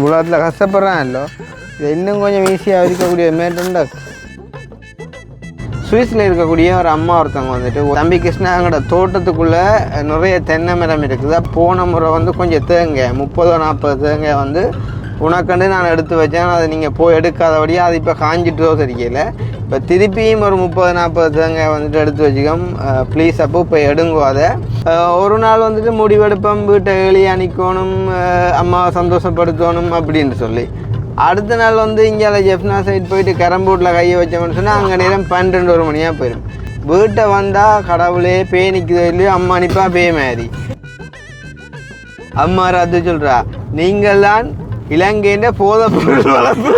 உலகத்தில் கஷ்டப்படுறான் இல்லை இது இன்னும் கொஞ்சம் ஈஸியாக இருக்கக்கூடிய மேட்டுண்டா. சுவிஸில் இருக்கக்கூடிய ஒரு அம்மா ஒருத்தவங்க வந்துட்டு தம்பி கிருஷ்ணாங்கட தோட்டத்துக்குள்ளே நிறைய தென்னை மரம் இருக்குது. போன முறை வந்து கொஞ்சம் தேங்காய் 30-40 தேங்காய் வந்து உனக்கண்டு நான் எடுத்து வச்சேன். அதை நீங்கள் போய் எடுக்காதபடியாக அது இப்போ காஞ்சிட்டோ தெரியல. இப்போ திருப்பியும் ஒரு 30-40 தேங்காய் வந்துட்டு எடுத்து வச்சுக்கோம் ப்ளீஸ். அப்போ இப்போ எடுங்கோ. அதை ஒரு நாள் வந்துட்டு முடிவெடுப்போம், வீட்டை எளிய அணிக்கணும், அம்மாவை சந்தோஷப்படுத்தணும் அப்படின்னு சொல்லி. அடுத்த நாள் வந்து இங்கே ஜெஃப்னா சைட் போயிட்டு கரம்பூட்டில் கையை வச்சோம்னு சொன்னால் அங்கே நேரம் 12-1 மணியாக போயிடும். வீட்டை வந்தால் கடவுளே பேய் நிற்குதோ இல்லையோ அம்மா நிற்பா பேய் மாதிரி. அம்மா அது சொல்கிறா, நீங்கள் தான் இலங்கைன்ற போதை பொருள் வளர்ப்பு.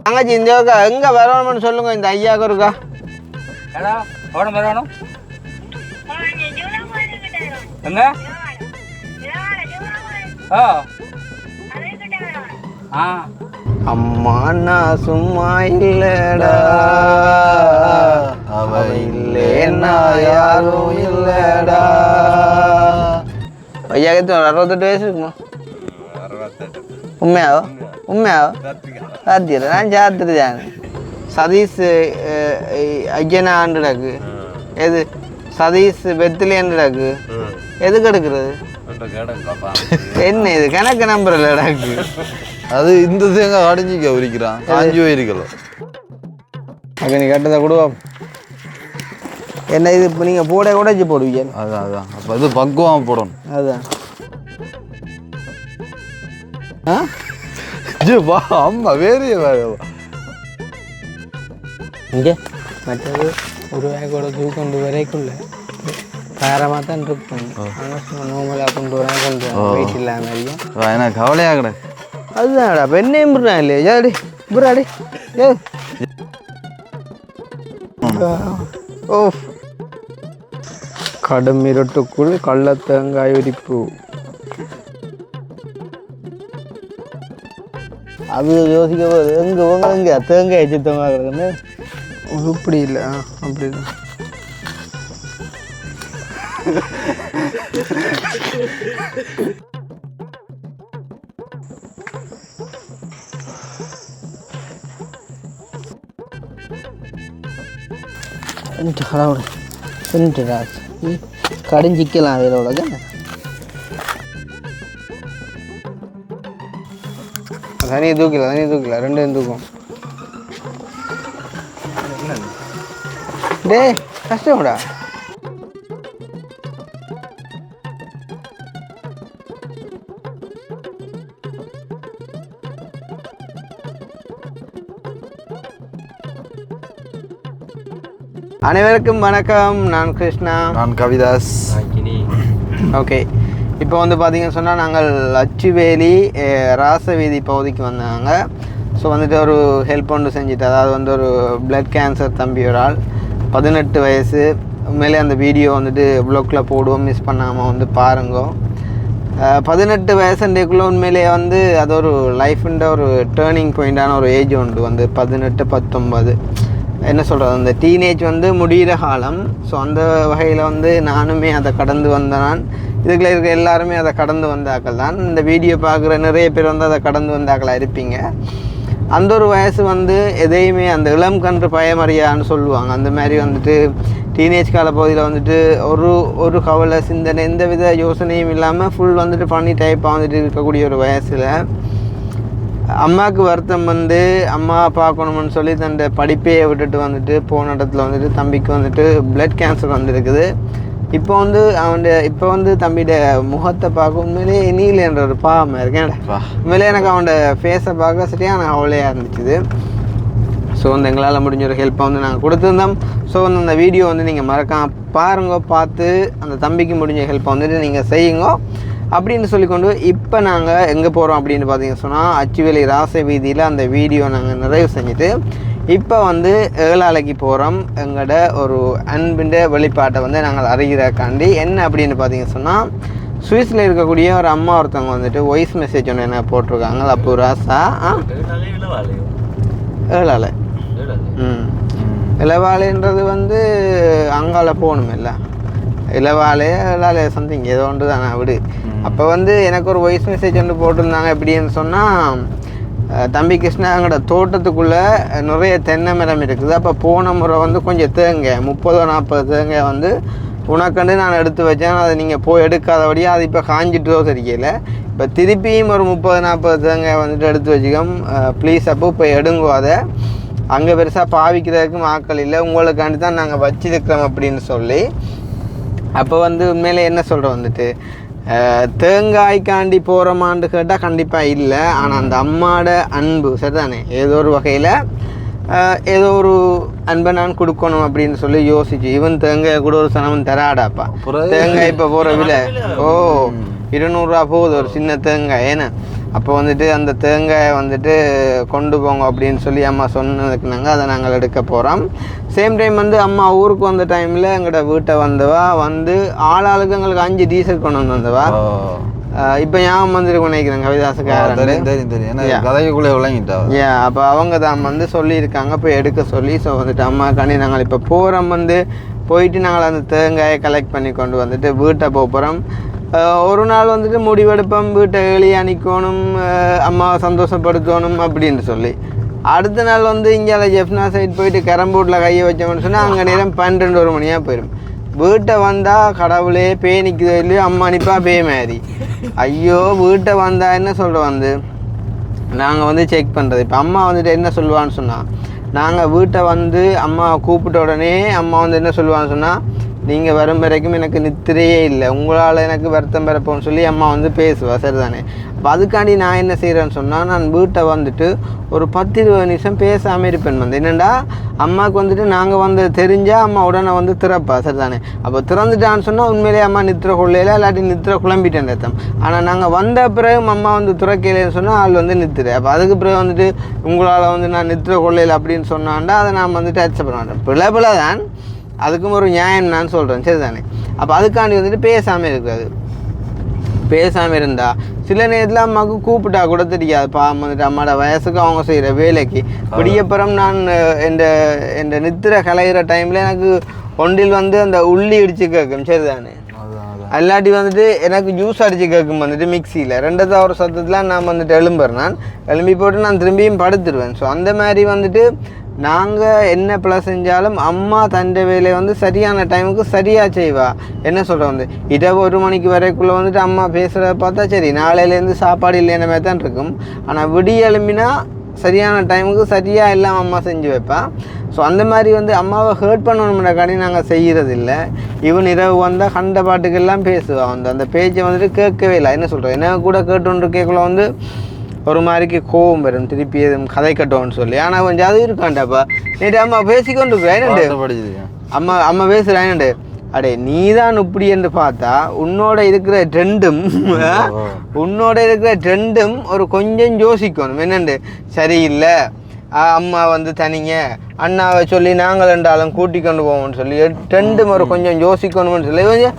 தங்கச்சி இந்த எங்கே வரணும்னு சொல்லுங்க, இந்த ஐயாவுக்கு இருக்கா வரணும் எங்க? அம்மா நான் சும்மா இல்லடா, அவ இல்லைன்னா யாரும் இல்லடா. ஐயாவுக்கு 68 வயசு இருக்குமா? உண்மையாவோ? உண்மையாவோ? சாத்தியம் நான் சாத்திருந்தேன். சதீஷ் ஐயனா ஆண்டுடாக்கு எது? சதீஷ் பெத்திலேன்டாக்கு எதுக்கு எடுக்கிறது? என்ன இது கணக்கு நம்பர் இல்லடாக்கு? அது இந்த தேங்காய் அடைஞ்சிக்க உரிக்கிறான், காஞ்சி போயிருக்கலாம். ஓகே, நீ கட்டதை கொடுவோம். என்ன இது இப்போ நீங்கள் போட உடைச்சி போடுவீங்க? அதான் அதான் அப்போ அது பக்குவமாக போடணும். அதுதான் வா அம்மா வேறே வேற. இங்கே மற்றது ஒரு வேகோட தூக்கொண்டு வரைக்குள்ள காரமாக தான் இருக்கும். நோமலாக கொண்டு வரேன் கொண்டு வரேன் வெயிட் இல்லாமலையும் ஏன்னா கவலையாக கிடக்கு. அதுதான்டா பெண்ணையும் விடுறான் இல்லையா? ஜாடி புறாடி ஏ ஓ கடும் இருட்டுக்குள் கள்ளத்தேங்காய் உரிப்பு. அது யோசிக்க போது எங்கே உங்க எங்கே தேங்காய் சித்தமாக கிடக்குன்னு இப்படி இல்லை. அப்படி இல்லை கடவுள் கடிஞ்சிக்கலாம் வேலோட. தனியாக தூக்கல ரெண்டும் தூக்கும். டே கஷ்டம்டா. அனைவருக்கும் வணக்கம். நான் கிருஷ்ணா. நான் கவிதாஸ். ஓகே, இப்போ வந்து பார்த்தீங்கன்னு சொன்னால் நாங்கள் அச்சுவேலி ராசவீதி பகுதிக்கு வந்தாங்க. ஸோ வந்துட்டு ஒரு ஹெல்ப் ஒன்று செஞ்சுட்டு, அதாவது வந்து ஒரு பிளட் கேன்சர் தம்பி ஒரு ஆள் 18 வயசு. உண்மையிலே அந்த வீடியோ வந்துட்டு ப்ளாக்கில் போடுவோம், மிஸ் பண்ணாமல் வந்து பாருங்க. 18 வயசுன்றக்குள்ளே உண்மையிலே வந்து அது ஒரு லைஃப்ன்ற ஒரு டேர்னிங் பாயிண்டான ஒரு ஏஜ் உண்டு. வந்து 18-19 என்ன சொல்கிறது, அந்த டீனேஜ் வந்து முடிகிற காலம். ஸோ அந்த வகையில் வந்து நானுமே அதை கடந்து வந்தேன். இதுக்குள்ள இருக்க எல்லாருமே அதை கடந்து வந்தாக்கள் தான். இந்த வீடியோ பார்க்குற நிறைய பேர் வந்து அதை கடந்து வந்தாக்களாக இருப்பீங்க. அந்த ஒரு வயசு வந்து எதையுமே அந்த இளம் கன்று பயமறியான்னு சொல்லுவாங்க. அந்த மாதிரி வந்துட்டு டீனேஜ் கால பகுதியில் வந்துட்டு ஒரு கவலை சிந்தனை எந்த வித யோசனையும் இல்லாமல் ஃபுல் வந்துட்டு பண்ணி டைப்பாக வந்துட்டு இருக்கக்கூடிய ஒரு வயசில் அம்மாவுக்கு வருத்தம் வந்து அம்மா பார்க்கணும்னு சொல்லி தன் படிப்பையை விட்டுட்டு வந்துட்டு போன இடத்துல வந்துட்டு தம்பிக்கு வந்துட்டு பிளட் கேன்சர் வந்துருக்குது. இப்போ வந்து தம்பியோட முகத்தை பார்க்க உண்மையிலே நீலன்ற ஒரு பாவமாக இருக்கேன். உண்மையிலே எனக்கு அவனோட ஃபேஸை பார்க்க சரியான கவலையாக இருந்துச்சு. ஸோ வந்து எங்களால் முடிஞ்ச ஒரு ஹெல்ப்பை வந்து நாங்கள் கொடுத்துருந்தோம். ஸோ வந்து அந்த வீடியோ வந்து நீங்கள் மறக்காம பாருங்க, பார்த்து அந்த தம்பிக்கு முடிஞ்ச ஹெல்ப்பை வந்துட்டு நீங்கள் செய்யுங்க அப்படின்னு சொல்லிக்கொண்டு இப்போ நாங்கள் எங்கே போகிறோம் அப்படின்னு பார்த்தீங்கன்னு சொன்னால் அச்சுவேலி ராச வீதியில் அந்த வீடியோ நாங்கள் நிறைவு செஞ்சுட்டு இப்போ வந்து ஏழாலைக்கு போகிறோம். எங்களோட ஒரு அன்பின் வெளிப்பாட்டை வந்து நாங்கள் அறிகிறக்காண்டி என்ன அப்படின்னு பார்த்தீங்கன்னு சொன்னால் சுவிஸில் இருக்கக்கூடிய ஒரு அம்மா ஒருத்தவங்க வந்துட்டு வாய்ஸ் மெசேஜ் ஒன்று என்ன போட்டிருக்காங்க. அப்போ ராசா ஏழாலை இளவாலைன்றது வந்து அங்கால போகணும் இல்லை இளவாலே சம்திங் ஏதோ ஒன்று தான் விடு. அப்போ வந்து எனக்கு ஒரு வாய்ஸ் மெசேஜ் ஒன்று போட்டிருந்தாங்க. எப்படின்னு சொன்னால், தம்பி கிருஷ்ணா எங்களோட தோட்டத்துக்குள்ளே நிறைய தென்னை மரம் இருக்குது. அப்போ போன முறை வந்து கொஞ்சம் தேங்காய் 30-40 தேங்காய் வந்து உனக்கண்டு நான் எடுத்து வச்சேன். அதை நீங்கள் போய் எடுக்காதபடியாக அது இப்போ காஞ்சிட்டோ தெரியல. இப்போ திருப்பியும் ஒரு 30-40 தேங்காய் வந்துட்டு எடுத்து வச்சுக்கோம் ப்ளீஸ். அப்போ இப்போ எடுங்கோ. அதை அங்கே பெருசாக பாவிக்கிறதுக்கும் ஆக்கள் இல்லை, உங்களுக்காண்டி தான் நாங்கள் வச்சிருக்கிறோம் அப்படின்னு சொல்லி. அப்போ வந்து உண்மையிலே என்ன சொல்கிறோம் வந்துட்டு, தேங்காய்க்காண்டி போகிறோமான்னு கேட்டால் கண்டிப்பாக இல்லை. ஆனால் அந்த அம்மாவோட அன்பு சரிதானே, ஏதோ ஒரு வகையில் ஏதோ ஒரு அன்பை நான் கொடுக்கணும் அப்படின்னு சொல்லி யோசிச்சு, ஈவன் தேங்காய் கூட ஒரு சனமும் தராடாப்பா. தேங்காய் இப்போ போகிற விலை 200 ரூபா போகுது ஒரு சின்ன தேங்காய். ஏன்னா அப்போ வந்துட்டு அந்த தேங்காயை வந்துட்டு கொண்டு போங்க அப்படின்னு சொல்லி அம்மா சொன்னதுக்குனாங்க. அதை நாங்கள் எடுக்க போகிறோம். சேம் டைம் வந்து அம்மா ஊருக்கு வந்த டைமில் எங்களோட வீட்டை வந்தவா வந்து ஆளாளுக்கு எங்களுக்கு 5 டீசல் கொண்டு வந்தவா. இப்போ ஞாபகம் வந்துருக்கு நினைக்கிறேன் கதைக்குள்ளே விளங்கிட்டா. அப்போ அவங்க தான் வந்து சொல்லியிருக்காங்க போய் எடுக்க சொல்லி. ஸோ வந்துட்டு அம்மாக்காண்டி நாங்கள் இப்போ போகிறோம். வந்து போயிட்டு நாங்கள் அந்த தேங்காயை கலெக்ட் பண்ணி கொண்டு வந்துட்டு வீட்டை போகிறோம். ஒரு நாள் வந்துட்டு முடிவெடுப்போம், வீட்டை எளிய அணிக்கணும், அம்மாவை சந்தோஷப்படுத்தணும் அப்படின்னு சொல்லி. அடுத்த நாள் வந்து இங்கே ஜெஃப்னா சைட் போயிட்டு கரம்பூட்டில் கையை வச்சோம்னு சொன்னால் அங்கே நேரம் 12-1 மணியாக போயிடும். வீட்டை வந்தால் கடவுளே பே நிற்குதோ இல்லையோ, அம்மா நிற்பா பே மாதிரி. ஐயோ வீட்டை வந்தால் என்ன சொல்கிறோம் வந்து நாங்கள் வந்து செக் பண்ணுறது. இப்போ அம்மா வந்துட்டு என்ன சொல்லுவான்னு சொன்னால், நாங்கள் வீட்டை வந்து அம்மாவை கூப்பிட்ட உடனே அம்மா வந்து என்ன சொல்லுவான்னு சொன்னால், நீங்கள் வரும் வரைக்கும் எனக்கு நித்திரையே இல்லை, உங்களால் எனக்கு வருத்தம் பெறப்போன்னு சொல்லி அம்மா வந்து பேசுவா சரிதானே. அப்போ அதுக்காண்டி நான் என்ன செய்கிறேன்னு சொன்னால், நான் வீட்டை வந்துட்டு ஒரு 10-20 நிமிஷம் பேசாமல் இருப்பேன். வந்து என்னென்னா அம்மாவுக்கு வந்துட்டு நாங்கள் வந்து தெரிஞ்சால் அம்மா உடனே வந்து திறப்பா சரிதானே. அப்போ திறந்துட்டான்னு சொன்னால் உண்மையிலேயே அம்மா நித்திர கொள்ளையில இல்லாட்டி நித்திர குழம்பிட்டேன் அர்த்தம். ஆனால் நாங்கள் வந்த பிறகு அம்மா வந்து துறக்கையிலேன்னு சொன்னால் ஆள் வந்து நித்திரை. அப்போ அதுக்கு பிறகு வந்துட்டு உங்களால் வந்து நான் நித்திர கொள்ளையில் அப்படின்னு சொன்னான்டா அதை நான் வந்துட்டு அக்செப்ட் பண்ண மாட்டேன். பிள்ளை தான், அதுக்கும் ஒரு நியாயம் நான் சொல்கிறேன் சரிதானே. அப்போ அதுக்காண்டி வந்துட்டு பேசாமல் இருக்காது. பேசாமல் இருந்தால் சில நேரத்தில் அம்மாவுக்கு கூப்பிட்டா கூட தெரியாது. வந்துட்டு அம்மாவோட வயசுக்கு அவங்க செய்கிற வேலைக்கு விடியப்புறம் நான் எந்த நித்திர கலைகிற டைமில் எனக்கு ஒன்றில் வந்து அந்த உள்ளி இடித்து கேட்கும் சரிதானே. அல்லாட்டி வந்துட்டு எனக்கு ஜூஸ் அடித்து கேட்கும் வந்துட்டு மிக்சியில் 2வது சத்தத்தில் நான் வந்துட்டு நான் எழும்பி போட்டு நான் திரும்பியும் படுத்துடுவேன். ஸோ அந்த மாதிரி வந்துட்டு நாங்கள் என்ன ப்ளஸ் செஞ்சாலும் அம்மா தண்டை வேலையை வந்து சரியான டைமுக்கு சரியாக செய்வா. என்ன சொல்கிற வந்து இரவு 1 மணிக்கு வரைக்குள்ளே வந்துட்டு அம்மா பேசுகிறத பார்த்தா சரி நாளையிலேருந்து சாப்பாடு இல்லைன்ற மாதிரி தான் இருக்கும். ஆனால் விடிய எழும்பினா சரியான டைமுக்கு சரியாக எல்லாம் அம்மா செஞ்சு வைப்பேன். ஸோ அந்த மாதிரி வந்து அம்மாவை ஹர்ட் பண்ணணும்னாக்காண்டி நாங்கள் செய்கிறதில்ல. இவன் இரவு வந்தால் கண்ட பாட்டுக்கெல்லாம் பேசுவாள். வந்து அந்த பேச்சை வந்துட்டு கேட்கவே இல்லை. என்ன சொல்கிறேன், என்ன கூட கேட்டுன்னு கேட்கல வந்து ஒரு மாதிரிக்கு கோவம் வரும், திருப்பி எதுவும் கதை கட்டோன்னு சொல்லி. ஆனால் கொஞ்சம் அது இருக்காண்டாப்பா. நேற்று அம்மா பேசிக்கொண்டு இருக்கிறேன். அம்மா பேசுகிறேன், அடே நீ தான் இப்படி என்று பார்த்தா உன்னோட இருக்கிற ட்ரெண்டும் ஒரு கொஞ்சம் யோசிக்கணும். என்னண்டு சரியில்லை, அம்மா வந்து தனிங்க அண்ணாவை சொல்லி நாங்கள் ரெண்டாலும் கூட்டி கொண்டு போவோம்னு சொல்லி ட்ரெண்டும் ஒரு கொஞ்சம் யோசிக்கணும்னு சொல்லி கொஞ்சம்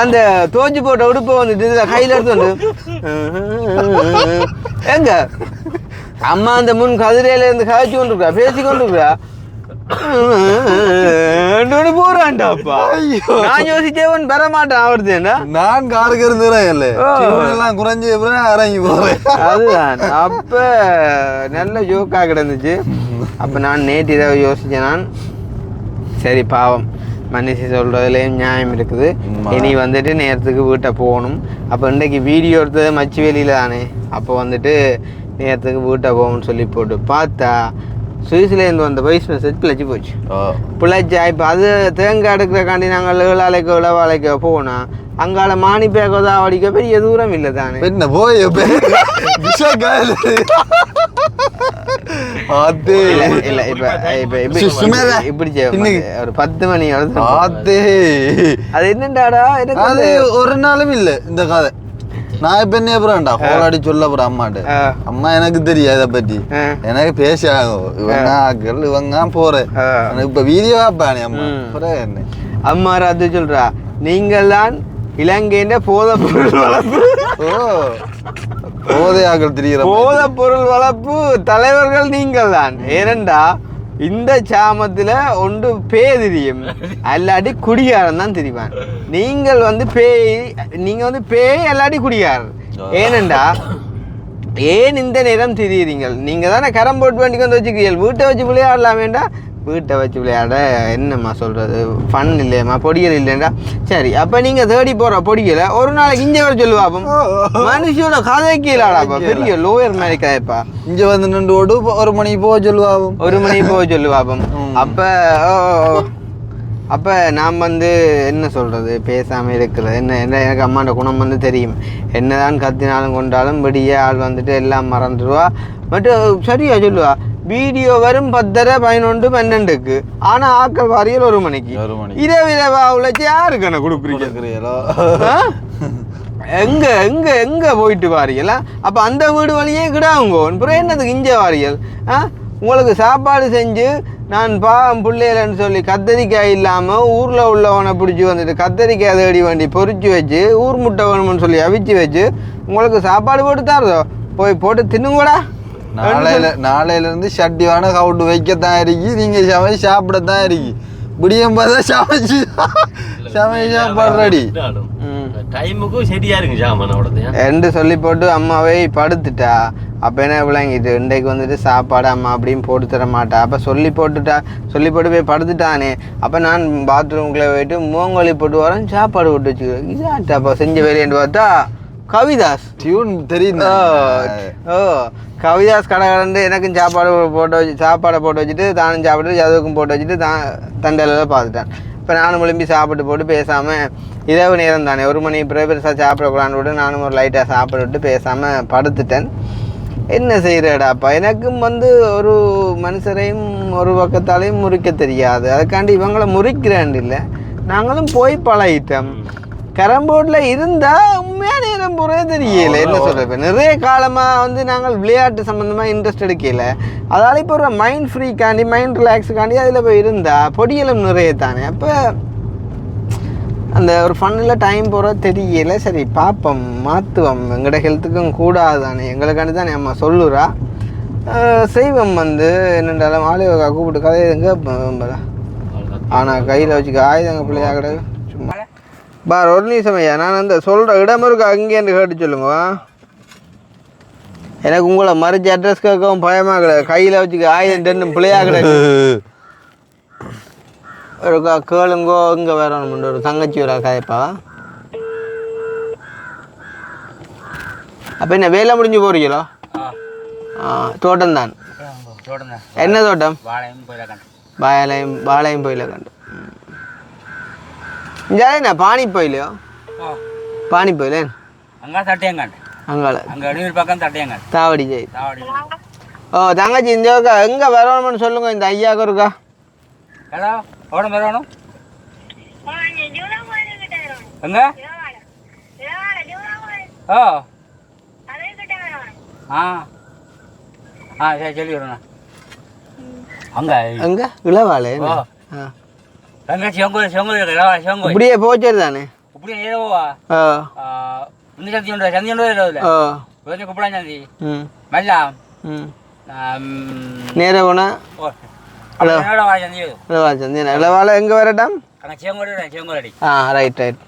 அந்த தோஞ்சி போட்ட உடுப்பை வந்துட்டு கையில் எடுத்து வந்து எங்க அம்மா அந்த முன் கதிரையில இருந்து காய்ச்சி கொண்டிருக்கா பேசி கொண்டிருக்கா போறான்டாப்பா. நான் யோசிச்சேவன் பெற மாட்டேன் அவர்த்தேன்டா. நான் காருக்கு இருந்துறேன் குறைஞ்சி இறங்கி போறேன். அதுதான் அப்ப நல்ல ஜோக்கா கிடந்துச்சு. அப்ப நான் நேற்று இரவு யோசிச்சேன். நான் சரி பாவம் மனுஷி சொல்கிறதுலேயும் நியாயம் இருக்குது. இனி வந்துட்டு நேரத்துக்கு வீட்டை போகணும். அப்போ இன்றைக்கு வீடியோ எடுத்தது மச்சி வெளியில் தானே. அப்போ வந்துட்டு நேரத்துக்கு வீட்டை போகணும்னு சொல்லி போட்டு பார்த்தா சுவிஸ்லேருந்து வந்த வாய்ஸ் மெசேஜ் பிழைச்சி போச்சு. பிழைச்சா இப்போ அது தேங்காய் எடுக்கிறக்காண்டி நாங்கள் இளவாலைக்கோ போனோம். அங்கால மானி பேக்கோதா அடிக்க பெரிய தூரம் இல்லை தானே. என்ன போய் இப்படி ஒரு 10 மணி அது என்னண்டாடா அது ஒரு நாளும் இல்லை இந்த கதை. நான் இப்ப என்ன போறேன்டா கோலாடி சொல்ல போறேன் அம்மாட்ட. அம்மா எனக்கு தெரியும் இதை பற்றி, எனக்கு பேச ஆகும் இவங்க போறேன் இப்ப வீடியோ பாப்பானே அம்மா என்ன அம்மா ராத்து சொல்றா, நீங்கள் தான் இலங்கையின் போதை பொருள் வளர்ப்பு போதையாக்கள் தெரிகிற போதை பொருள் வளர்ப்பு தலைவர்கள் நீங்கள் தான். ஏனண்டா இந்த சாமத்துல ஒன்று பேய் தெரியும் அல்லாட்டி குடிகாரன் தான் தெரிவான். நீங்கள் வந்து பேய் அல்லாட்டி குடிகாரர். ஏனண்டா ஏன் இந்த நேரம் தெரியுறீங்கள்? நீங்க தானே கரம் போட்டு வண்டிக்கு வந்து வச்சுக்கிறீர்கள். வீட்டை வச்சு விளையாடலாம் வேண்டாம். வீட்டை வச்சு விளையாட என்னம்மா சொல்கிறது, ஃபன் இல்லையம்மா, பொடிகள் இல்லைண்டா. சரி, அப்போ நீங்கள் தேடி போகிற பொடிகளை ஒரு நாளைக்கு இங்கே வர சொல்லுவாப்போ மனுஷோட கதை கீழாடாப்பா, பெரிய லோயர் மாதிரி கதைப்பா. இங்கே வந்து நின்று ஓடு 1 மணிக்கு போக சொல்லுவாப்போம், 1 மணிக்கு போக சொல்லுவாப்போம். அப்போ நான் வந்து என்ன சொல்கிறது, பேசாமல் இருக்கிறது என்ன எனக்கு அம்மாண்ட குணம் வந்து தெரியும். என்னதான் கத்தினாலும் கொண்டாலும் விடிய ஆள் வந்துட்டு எல்லாம் மறந்துடுவா. மட்டும் சரியா சொல்லுவா. வீடியோ வரும் 10:30, 11, 12க்கு. ஆனால் ஆக்கள் வாரியல் 1 மணிக்கு. இரவா உழைச்சி யாருக்கு என்ன கொடுக்குறீங்களோ? எங்க போயிட்டு வாரியலா? அப்போ அந்த வீடு வழியே கிடாவுங்கோ. அப்புறம் என்னதுக்கு இங்கே வாரியல்? உங்களுக்கு சாப்பாடு செஞ்சு நான் பிள்ளைகள்னு சொல்லி கத்தரிக்காய் இல்லாமல் ஊரில் உள்ளவனை பிடிச்சி வந்துட்டு கத்தரிக்காய் தேடி வண்டி பொறிச்சு வச்சு ஊர் முட்டை வேணும்னு சொல்லி அவிச்சு வச்சு உங்களுக்கு சாப்பாடு போட்டு தாரதோ, போய் போட்டு தின்னுங்கூடா. நாளையிலேருந்து ஷட்டிவான கவுட்டு வைக்கத்தான் இருக்கு, நீங்கள் சமைச்சு சாப்பிடத்தான் இருக்கு. முடியும் பார்த்தா சமைச்சு சாப்பாடு ரெடி டைமுக்கும் சரியா இருக்கு சாமானோட என்று சொல்லி போட்டு அம்மாவே படுத்துட்டா. அப்போ என்ன விளங்கிட்டு இன்றைக்கு வந்துட்டு சாப்பாடு அம்மா அப்படின்னு போட்டு தர மாட்டா. அப்போ சொல்லி போட்டு போய் படுத்துட்டானே. அப்போ நான் பாத்ரூம்குள்ளே போயிட்டு மூங்கொலி போட்டு வரேன், சாப்பாடு போட்டு வச்சுக்கிறேன். இதாட்டா அப்போ செஞ்ச வேலைன்னு பார்த்தா கவிதாஸ் டியூன் தெரியும். கவிதாஸ் கடை எனக்கும் சாப்பாடை போட்டு வச்சுட்டு தானும் சாப்பிட்டு ஜதுவுக்கும் போட்டு வச்சுட்டு தண்டையில் பார்த்துட்டேன். இப்போ நானும் விளம்பி சாப்பிட்டு போட்டு பேசாமல் இரவு நேரம் தானே 1 மணி பெருசாக சாப்பிடக்கூடான்னு விட்டு நானும் ஒரு லைட்டாக சாப்பிட்டு பேசாமல் படுத்துட்டேன். என்ன செய்கிறடாப்பா, எனக்கும் வந்து ஒரு மனுஷரையும் ஒரு பக்கத்தாலையும் முறிக்க தெரியாது. அதுக்காண்டி இவங்களை முறிக்கிறேன் இல்லை, நாங்களும் போய் பழகிட்டோம். கேரம்போர்டில் இருந்தால் உண்மையாக நேரம் போகிறதே தெரியல. என்ன சொல்கிறப்ப நிறைய காலமாக வந்து நாங்கள் விளையாட்டு சம்மந்தமாக இன்ட்ரெஸ்ட் எடுக்கல. அதால் இப்போ ஒரு மைண்ட் ஃப்ரீக்காண்டி மைண்ட் ரிலாக்ஸுக்காண்டி அதில் போய் இருந்தால் பொடியலும் நிறைய தானே. அப்போ அந்த ஒரு ஃபன்னில் டைம் போகிறது தெரியல. சரி பார்ப்போம், மாற்றுவோம். எங்களோட ஹெல்த்துக்கும் கூடாது தானே, எங்களுக்காண்டி தானே அம்மா சொல்லுறா. செய்வோம் வந்து என்னென்றாலும் ஆளுக கூப்பிட்டு கதை எங்கே ஆனால் கையில் வச்சுக்க ஆயுதங்க பிள்ளையா கிடக்கு. சும்மா பார் ஒரு நிமிஷம் ஐயா, நான் அந்த சொல்கிற இடம் இருக்கு அங்கேன்னு கேட்டு சொல்லுங்க. எனக்கு உங்களை மறைச்சி அட்ரஸ் கேட்கவும் பயமாக கிடக்கு. கையில் வச்சுக்க ஆயுதம் டென்னு பிள்ளையா கிடக்கு. ஒரு கேளுங்கோ இங்கே வரணும். ஒரு தங்கச்சி ஒரு காயப்பா. அப்போ என்ன வேலை முடிஞ்சு போறீங்களோ? தோட்டம் தான். என்ன தோட்டம்? வாழையும் போயில கண்டு. இங்கே பானி போயிலையோ? பானி போயில அங்கால தாவடி ஜெய். ஓ தங்கச்சி இந்த எங்கே வரணும்னு சொல்லுங்க. இந்த ஐயாவுக்கு இருக்கா? வரணும் எங்க? சரி சொல்லி வரணும். அங்க இளவாளே தங்கச்சி இப்படியே போச்சது தானே. இப்படியே ஏதோவா சந்தி கூப்பிடலாம் சந்தி மெல்லாம் நேர போனா இளவாளை எங்கே வரட்டாம்? Right right.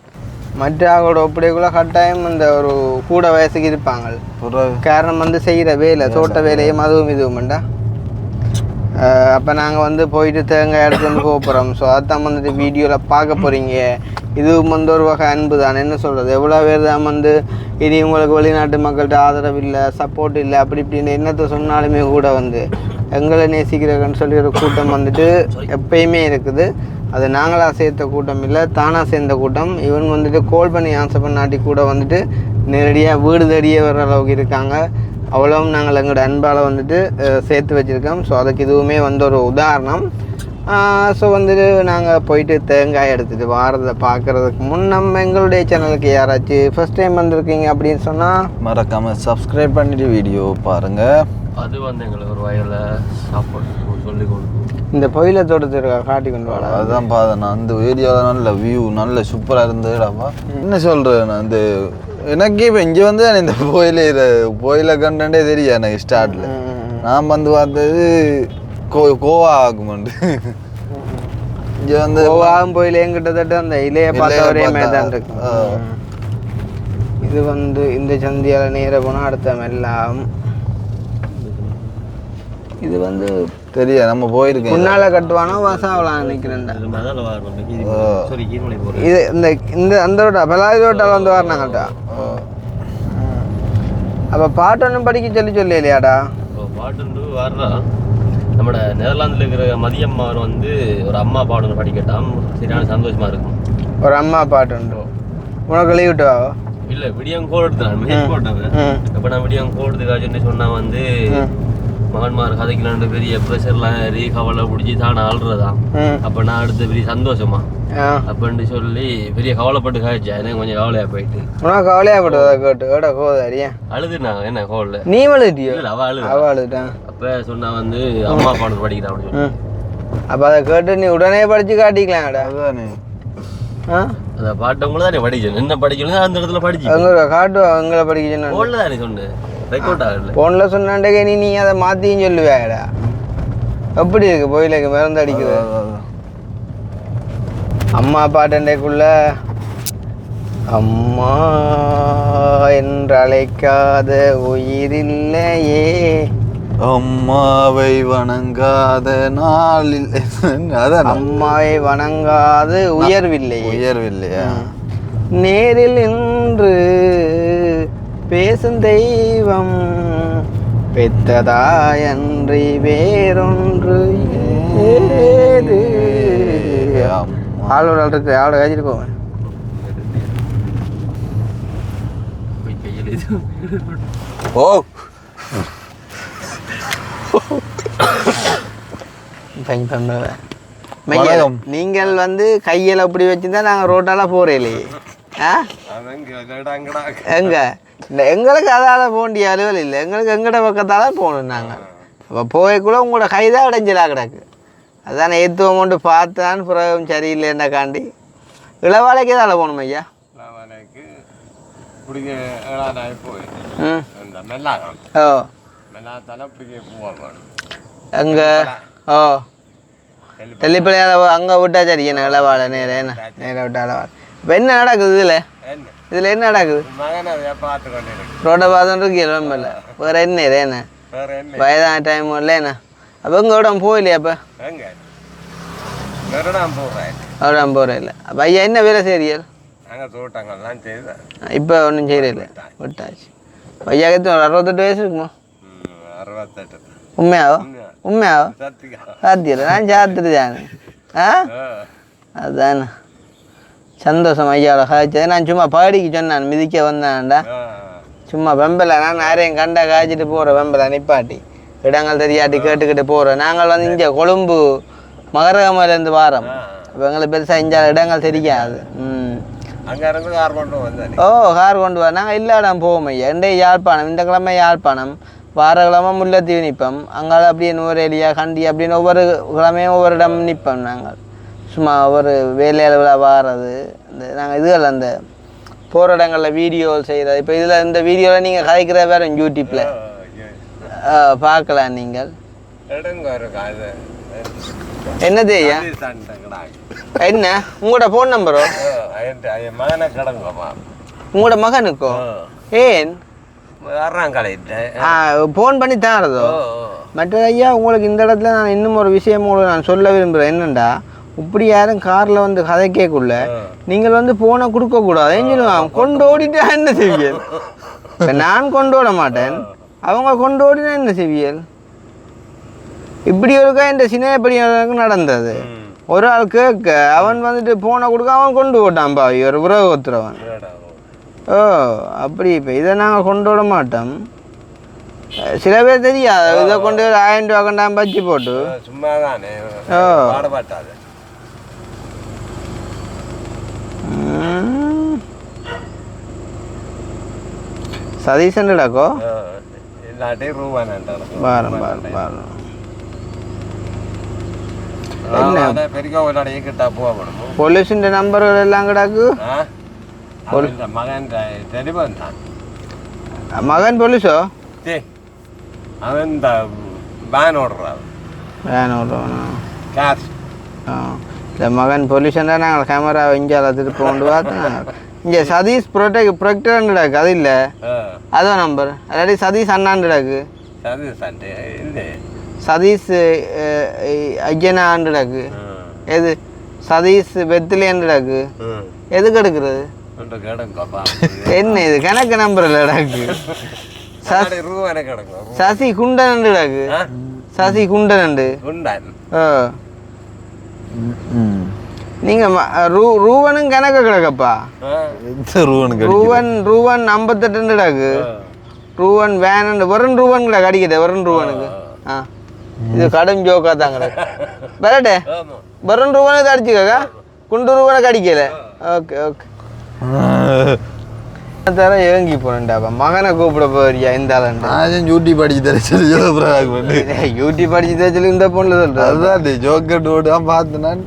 மற்ற ஆளோட ஒப்படைக்குள்ள கட்டாயம் இந்த ஒரு கூட வயசுக்கு இருப்பாங்க. காரணம் வந்து செய்கிற வேலை தோட்ட வேலையும் அதுவும் இதுவும்ண்டா. அப்போ நாங்கள் வந்து போயிட்டு தேங்காய் எடுத்து வந்து போகிறோம். ஸோ அதான் வந்துட்டு வீடியோவில் பார்க்க போகிறீங்க. இதுவும் வந்து ஒரு வகை அன்பு தான். என்ன சொல்கிறது, எவ்வளோ பேர் தான் வந்து இனி உங்களுக்கு வெளிநாட்டு மக்கள்கிட்ட ஆதரவு இல்லை, சப்போர்ட் இல்லை, அப்படி இப்படின்னு என்னத்தை சொன்னாலுமே கூட வந்து எங்களை நேசிக்கிறதுன்னு சொல்லி ஒரு கூட்டம் வந்துட்டு எப்பயுமே இருக்குது. அது நாங்களாக சேர்த்த கூட்டம் இல்லை, தானாக சேர்ந்த கூட்டம். இவன் வந்துட்டு கோல் பண்ணி ஆன்சர் பண்ணாட்டி கூட வந்துட்டு நேரடியாக வீடு தேடியே வர்ற அளவுக்கு இருக்காங்க. அவ்வளவும் நாங்கள் எங்களோட அன்பால் வந்துட்டு சேர்த்து வச்சுருக்கோம். ஸோ அதுக்கு இதுவுமே வந்து ஒரு உதாரணம். ஸோ வந்துட்டு நாங்கள் போயிட்டு தேங்காய் எடுத்துகிட்டு வாரதை பார்க்குறதுக்கு முன் நம்ம எங்களுடைய சேனலுக்கு யாராச்சும் ஃபஸ்ட் டைம் வந்திருக்கீங்க அப்படின்னு சொன்னால் மறக்காமல் சப்ஸ்கிரைப் பண்ணிட்டு வீடியோ பாருங்கள். அது வந்து எங்களுக்கு ஒரு வயலில் சாப்பாடு சொல்லி கொடுக்கும். இந்த பொயில தோட்டத்தை காட்டி கொண்டு வர அதுதான் பார்த்தேன். அந்த ஏரியாவில் நல்ல வியூ நல்ல சூப்பராக இருந்ததுடாப்பா. என்ன சொல்கிறேன், நான் இந்த எனக்கே இப்போ இங்கே வந்து இந்த கோயிலை கண்டே தெரியும் எனக்கு. ஸ்டார்டில் நான் வந்து பார்த்தது கோவா ஆகுமாண்டு இங்கே வந்து கோவாவும் போயிலேயும் கிட்டத்தட்ட அந்த இலையை பார்த்த ஒரே மேதான் இருக்கு. இது வந்து இந்த சந்தியால நேர போனால் அடுத்த மெல்லாம் இது வந்து தெரியா நம்ம போயிருக்கோம். முன்னால கட்டுவானோ வசாவலாம் நினைக்கிறேன்டா. இது இந்த இந்த அந்த ரோட்டா பலாதி ரோட்டால் வந்து வரனாங்கட்டா. அப்போ பாட்டு ஒன்றும் படிக்க சொல்லி இல்லையாடா? பாட்டு வரா நம்மளோட நெதர்லாந்தில் இருக்கிற மதியம்மார் வந்து ஒரு அம்மா பாட்டு படிக்கட்டாம். சரியான சந்தோஷமா இருக்கும். ஒரு அம்மா பாட்டு உண்டு. உனக்கு லீவ் விட்டுவா? இல்லை விடியம் கோல் எடுத்தான் மெசேஜ் போட்டாங்க. அப்போ நான் விடியம் கோல் எடுத்துக்காச்சுன்னு சொன்னால் வந்து மகன்மார் கதைக்கலாண்டு பெரிய ப்ரெஷர்லாம் கவலை பிடிச்சி தான் ஆள்றதான். அப்போ நான் அடுத்த பெரிய சந்தோஷமா அப்படின்னு சொல்லி பெரிய கவலைப்பட்டு காய்ச்சா எனக்கு கொஞ்சம் கவலையா போயிட்டு. உனக்கு கவலையா போட்டதா கேட்டு ஏடா கோதாரியா அழுதுனா என்ன கோவல நீ அழுதியோ? அவ அழுதான். அப்போ சொன்னா வந்து அம்மா பாடம் படிக்கிறான் அப்படின்னு சொல்லி. அப்போ அதை கேட்டு நீ உடனே படிச்சு காட்டிக்கலாம்டா. அதுதானே அந்த பாட்டவங்கள தானே படிக்கணும். என்ன படிக்கணும் அந்த இடத்துல படிச்சு அங்கே காட்டு எங்களை படிக்க சொன்னா ஃபோனில் தானே சொன்னேன். ரெக்கார்ட் ஆகல ஃபோனில் சொன்னாண்டே நீ அதை மாற்றியும் சொல்லுவேடா. எப்படி இருக்கு போயிலேக்கு மருந்து அடிக்குது. அம்மா பாட்டண்டைக்குள்ள அம்மா என்று அழைக்காத உயிரில்லையே, அம்மாவை வணங்காத நாளில் அதான் அம்மாவை வணங்காத உயர்வில்லையா, நேரில் நின்று பேசும் தெய்வம் பெற்றதாயன்றி வேறொன்று ஏது. ஆளோட இருக்கு ஆளோட காய்ச்சிட்டு போவேன். ஓ நீங்கள் வந்து கையில் அப்படி வச்சுருந்தா நாங்கள் ரோட்டால போகிறேன். எங்க எங்களுக்கு அதால் போண்டிய அலுவல் இல்லை. எங்களுக்கு எங்கட பக்கத்தால் போகணும். நாங்கள் அப்போ போயக்குள்ள உங்களோட கை தான் இடைஞ்சலாக கிடக்கு. அதான் ஏற்றுவோம்ட்டு பார்த்தான் பிறகும் சரியில்லைன்னா காண்டி இளவாலைக்கு எதால் போகணும் ஐயா? ஓ அங்கே ஓ தெல்லிப்பள்ளியால் அங்கே விட்டா சரி என்ன இளவாலை நேரம் என்ன நேரம் விட்டா இளவாலை. இப்போ என்ன நடக்குது இதில் என்ன நடக்குது? ரோட்டை பார்த்துட்டு இருக்கீங்க ரொம்ப இல்லை வேறு என்ன என்ன வயதான டைம் இல்லை என்ன? அப்போ எங்கள் விட போகலையா? அப்போ அவட போகிறேன் இல்லை. அப்போ ஐயா என்ன வேலை செய்யறீர்கள்? இப்போ ஒன்றும் செய்யல விட்டாச்சு. ஐயாக்கு 68 வயசு இருக்குமா? உண்மையாவோ சாத்தியில்லை. நான் சாத்துட்டுதானே. அதுதானே சந்தோஷம் ஐயாவோட காய்ச்சது. நான் சும்மா பாடிக்கு சொன்னான் மிதிக்க வந்தான்டா. சும்மா வெம்பலை நான் யாரையும் கண்டா காய்ச்சிட்டு போகிறேன். வெம்பலை நிப்பாட்டி இடங்கள் தெரியாட்டி கேட்டுக்கிட்டு போகிறோம். நாங்கள் வந்து இங்கே கொழும்பு மகரகமையிலேருந்து வாரோம். அப்போ எங்களுக்கு பெருசாக இங்கே இடங்கள் தெரியாது. ஓ கார் கொண்டு வர நாங்கள் இல்லாடம் போவோம் ஐயா. இன்றைய யாழ்ப்பாணம், இந்த கிழமை யாழ்ப்பாணம், வார கிழமை முல்லைத்தீவு நிற்போம். அங்கால அப்படியே நூறேலியா கண்டி அப்படின்னு ஒவ்வொரு கிழமையும் ஒவ்வொரு இடம் நிற்போம். நாங்கள் சும்மா ஒரு வேலையில் வாரது இந்த நாங்கள் இதுகள் அந்த போகிற இடங்களில் வீடியோ செய்கிறது. இப்போ இதில் இந்த வீடியோவில் நீங்கள் கதைக்கிற வேறு யூடியூப்பில் பார்க்கலாம். நீங்கள் என்னது ஐயா? என்ன உங்களோட ஃபோன் நம்பரோ? உங்களோட மகனுக்கோ? ஏன் ஃபோன் பண்ணி தாரதோ? மற்ற ஐயா உங்களுக்கு இந்த இடத்துல நான் இன்னும் ஒரு விஷயம் உங்களுக்கு நான் சொல்ல விரும்புகிறேன். என்னண்டா இப்படி யாரும் காரில் வந்து கதை கேட்குள்ள நீங்கள் வந்து ஃபோனை கொடுக்கக்கூடாது. ஏன் சொல்லுவாங்க கொண்டு ஓடிட்டா என்ன செய்வியல்? இப்போ நான் கொண்டு ஓட மாட்டேன், அவங்க கொண்டு ஓடினா என்ன செய்வியல்? இப்படி ஒருக்கா இந்த சின்னப்படியாருக்கு நடந்தது. ஒரு ஆள் கேட்க அவன் வந்துட்டு ஃபோனை கொடுக்க அவன் கொண்டு போட்டான் பாவி ஒரு உறவு ஒத்துறவன். ஓ அப்படி இப்போ இதை நாங்கள் கொண்டு விட மாட்டோம். சில பேர் தெரியாது இதை கொண்டு 1000 ரூபா கொண்டாந்து பச்சு போட்டு ஓ சதீஷன்டாக்கோ பாரம் பாரம் பாரம் போலீஸின் நம்பர்கள் எல்லாம் கிடாக்கு. மகன் போலீஸோ? வேன் ஓடுவோம் காசு இந்த மகன் பொல்யூஷன் தான் நாங்கள் கேமரா இங்கே திருப்பி கொண்டு பார்த்தோம் இங்கே சதீஷ் ப்ரொடெக்டர்ன்றாக்கு அது இல்லை அதுதான் நம்பர் அல்லாட்டி சதீஷ் அண்ணான்றாக்கு சதீஷ் ஐயனான்றாக்கு எது சதீஷ் வெத்திலேன்றாக்கு எதுக்கு எடுக்கிறது என்ன இது கணக்கு நம்பர் இல்லடாக்கு சசி குண்டன்டாக்கு சசி குண்டன் நீங்க ரூவனும் கணக்கு கிடக்கப்பா ரூவன் 58டாக்கு ரூவன் வேன் வெறும் ரூவன் கிடக்கு அடிக்கட்டே வெறும் ரூவனுக்கு இது கடும் ஜோக்கா தான் கிடக்கு வரட்டே வெறும் ரூவனுக்கு அடிச்சுக்கா குண்டு ரூவனுக்கு அடிக்கல ஓகே ஓகே தர ஏங்கி போனேன்டாப்பா மகனை கூப்பிட போறியா இந்த ஆளுண்டு யூடியூப் அடிச்சு தர சொல்லி யூடியூப் அடிச்சு தர சொல்லி இந்த பொண்ணு சொல்றேன் அதுதான் ஜோக்கர் ஓடாம பார்த்தேன்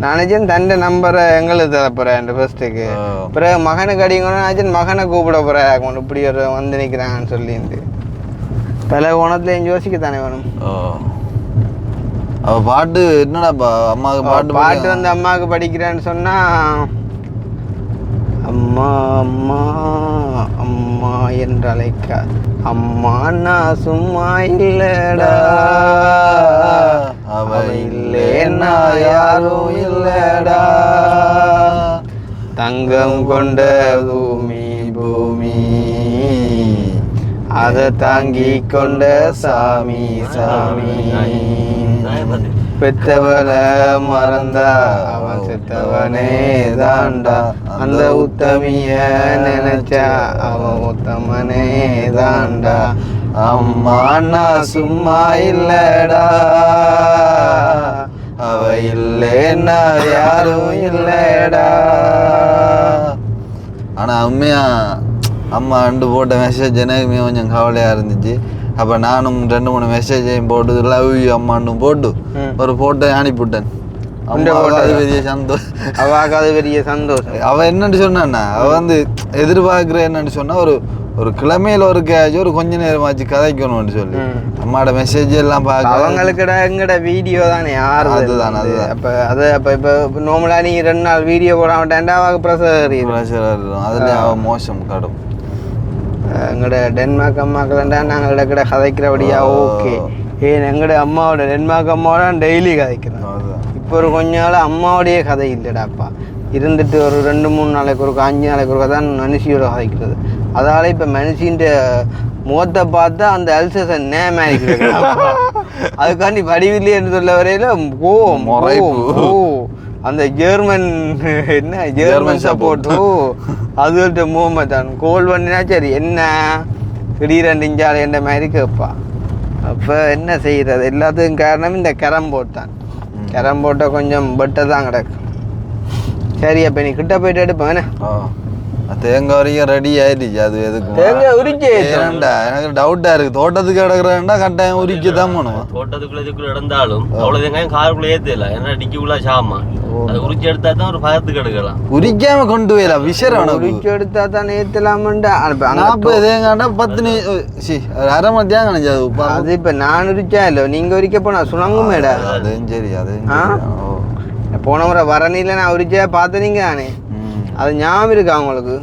நானேஜன் தண்டை நம்பரை எங்களுக்கு தர போறேன் ஃபர்ஸ்ட்டுக்கு பிறகு மகனுக்கு அடிக்கணும் மகனை கூப்பிட போறேன் இப்படி ஒரு வந்து நிற்கிறாங்கன்னு சொல்லிட்டு பல கோணத்துல யோசிக்கத்தானே வேணும் அவ பாட்டு என்னடாப்பா அம்மாவுக்கு பாட்டு வந்து அம்மாவுக்கு படிக்கிறேன்னு சொன்னா அம்மா அம்மா அம்மா என்று அழைக்க அம்மா நான் சும்மா இல்லடா அவ இல்லேன்னா யாரும் இல்லடா தங்கம் கொண்ட பூமி பூமி அதை தாங்கி கொண்ட சாமி சாமி பெத்தவள மறந்தா அவன் செத்தவனே தாண்டா அந்த உத்தமிய நினைச்சா அவன் உத்தமனே தாண்டா அம்மா நான் சும்மா இல்லடா அவ இல்லேன்னா யாரும் இல்லடா. ஆனா உண்மையா அம்மா அண்டு போட்ட மெசேஜ் எனக்குமே கொஞ்சம் கவலையா இருந்துச்சு. அப்போ நானும் 2-3 மெசேஜையும் போட்டு லவ் யூ அம்மான்னு போட்டு ஒரு ஃபோட்டோ அனுப்பிவிட்டேன். அது பெரிய சந்தோஷம். அது பெரிய சந்தோஷம். அவள் என்னன்னு சொன்னான்னா அவள் வந்து எதிர்பார்க்குற என்னன்னு சொன்னா ஒரு கிழமையில ஒரு கேஜ் ஒரு கொஞ்ச நேரமாச்சு கதைக்கணும்னு சொல்லி அம்மாவோட மெசேஜ் எல்லாம் பார்க்க அவங்களுக்கு எங்கட வீடியோ தானே யாரு அதுதான் அப்போ அது அப்போ இப்போ நார்மலாக நீ 2 நாள் வீடியோ போட மாட்டேன்டா அவள் ப்ரெஷர் அதில் அவள் மோசம் கடும். எங்களோட டென்மார்க் அம்மாக்கள்டா நாங்கள் கிட்ட கதைக்கிறபடியா ஓகே. ஏன் எங்களோட அம்மாவோட டென்மார்க் அம்மாவோட டெய்லி கதைக்கிறோம். இப்போ ஒரு கொஞ்ச நாள் அம்மாவோடைய கதை இல்லைடாப்பா. இருந்துட்டு ஒரு 2-3 நாளைக்கு ஒருக்கா 5 நாளைக்கு ஒருக்கா தான் மனுஷியோட கதைக்கிறது. அதனால இப்போ மனுஷின்ற முகத்தை பார்த்தா அந்த அல்சேஷன் நேமாரிக்கிறது. அதுக்காண்டி வடிவில்லைன்னு சொல்ல வரையில அந்த ஜெர்மன் என்ன ஜெர்மன் சப்போர்ட் அதுகிட்ட மூவ்மெண்ட் தான் கோல் பண்ணினா சரி என்ன திடீரெண்டு இஞ்சாலை என்ற மாதிரி கேட்பா. அப்போ என்ன செய்கிறது எல்லாத்துக்கும் காரணம் இந்த கேரம் தான். கேரம் போட்டை கொஞ்சம் பெட்டர் தான் கிடக்கு. சரி அப்போ நீ கிட்ட போயிட்டு எடுப்பேன். தேங்காய் வரைக்கும் ரெடி ஆயிடுச்சு. அது எதுக்கு தேங்காய் உரிச்சு எனக்கு டவுட்டா இருக்கு. தோட்டத்துக்கு கிடக்குறேன்டா கட்டாயம் உரிக்க தான் பண்ணுவோம். தோட்டத்துக்குள்ள இருந்தாலும் அவ்வளவு தேங்காயும் காருக்குள்ள ஏத்தல. ஏன்னா டிக்கிக்குள்ள சாமா அது உரிச்சு எடுத்தா தான் ஒரு பயத்துக்கு எடுக்கலாம். உரிக்காம கொண்டு போயிடலாம். விஷயம் உரிச்சு எடுத்தா தான் ஏத்தலாமண்டா. 40 தேங்காய்டா 10 அரை மணி தேங்காய் நினைச்சது. அது இப்ப நான் உரிச்சா இல்ல நீங்க உரிக்க போனா சுணங்குமேடா. அதுவும் சரி. அது போன முறை வரணில நான் உரிச்சா பார்த்தனீங்க தானே. அது ஞாபகம் இருக்கா உங்களுக்கு?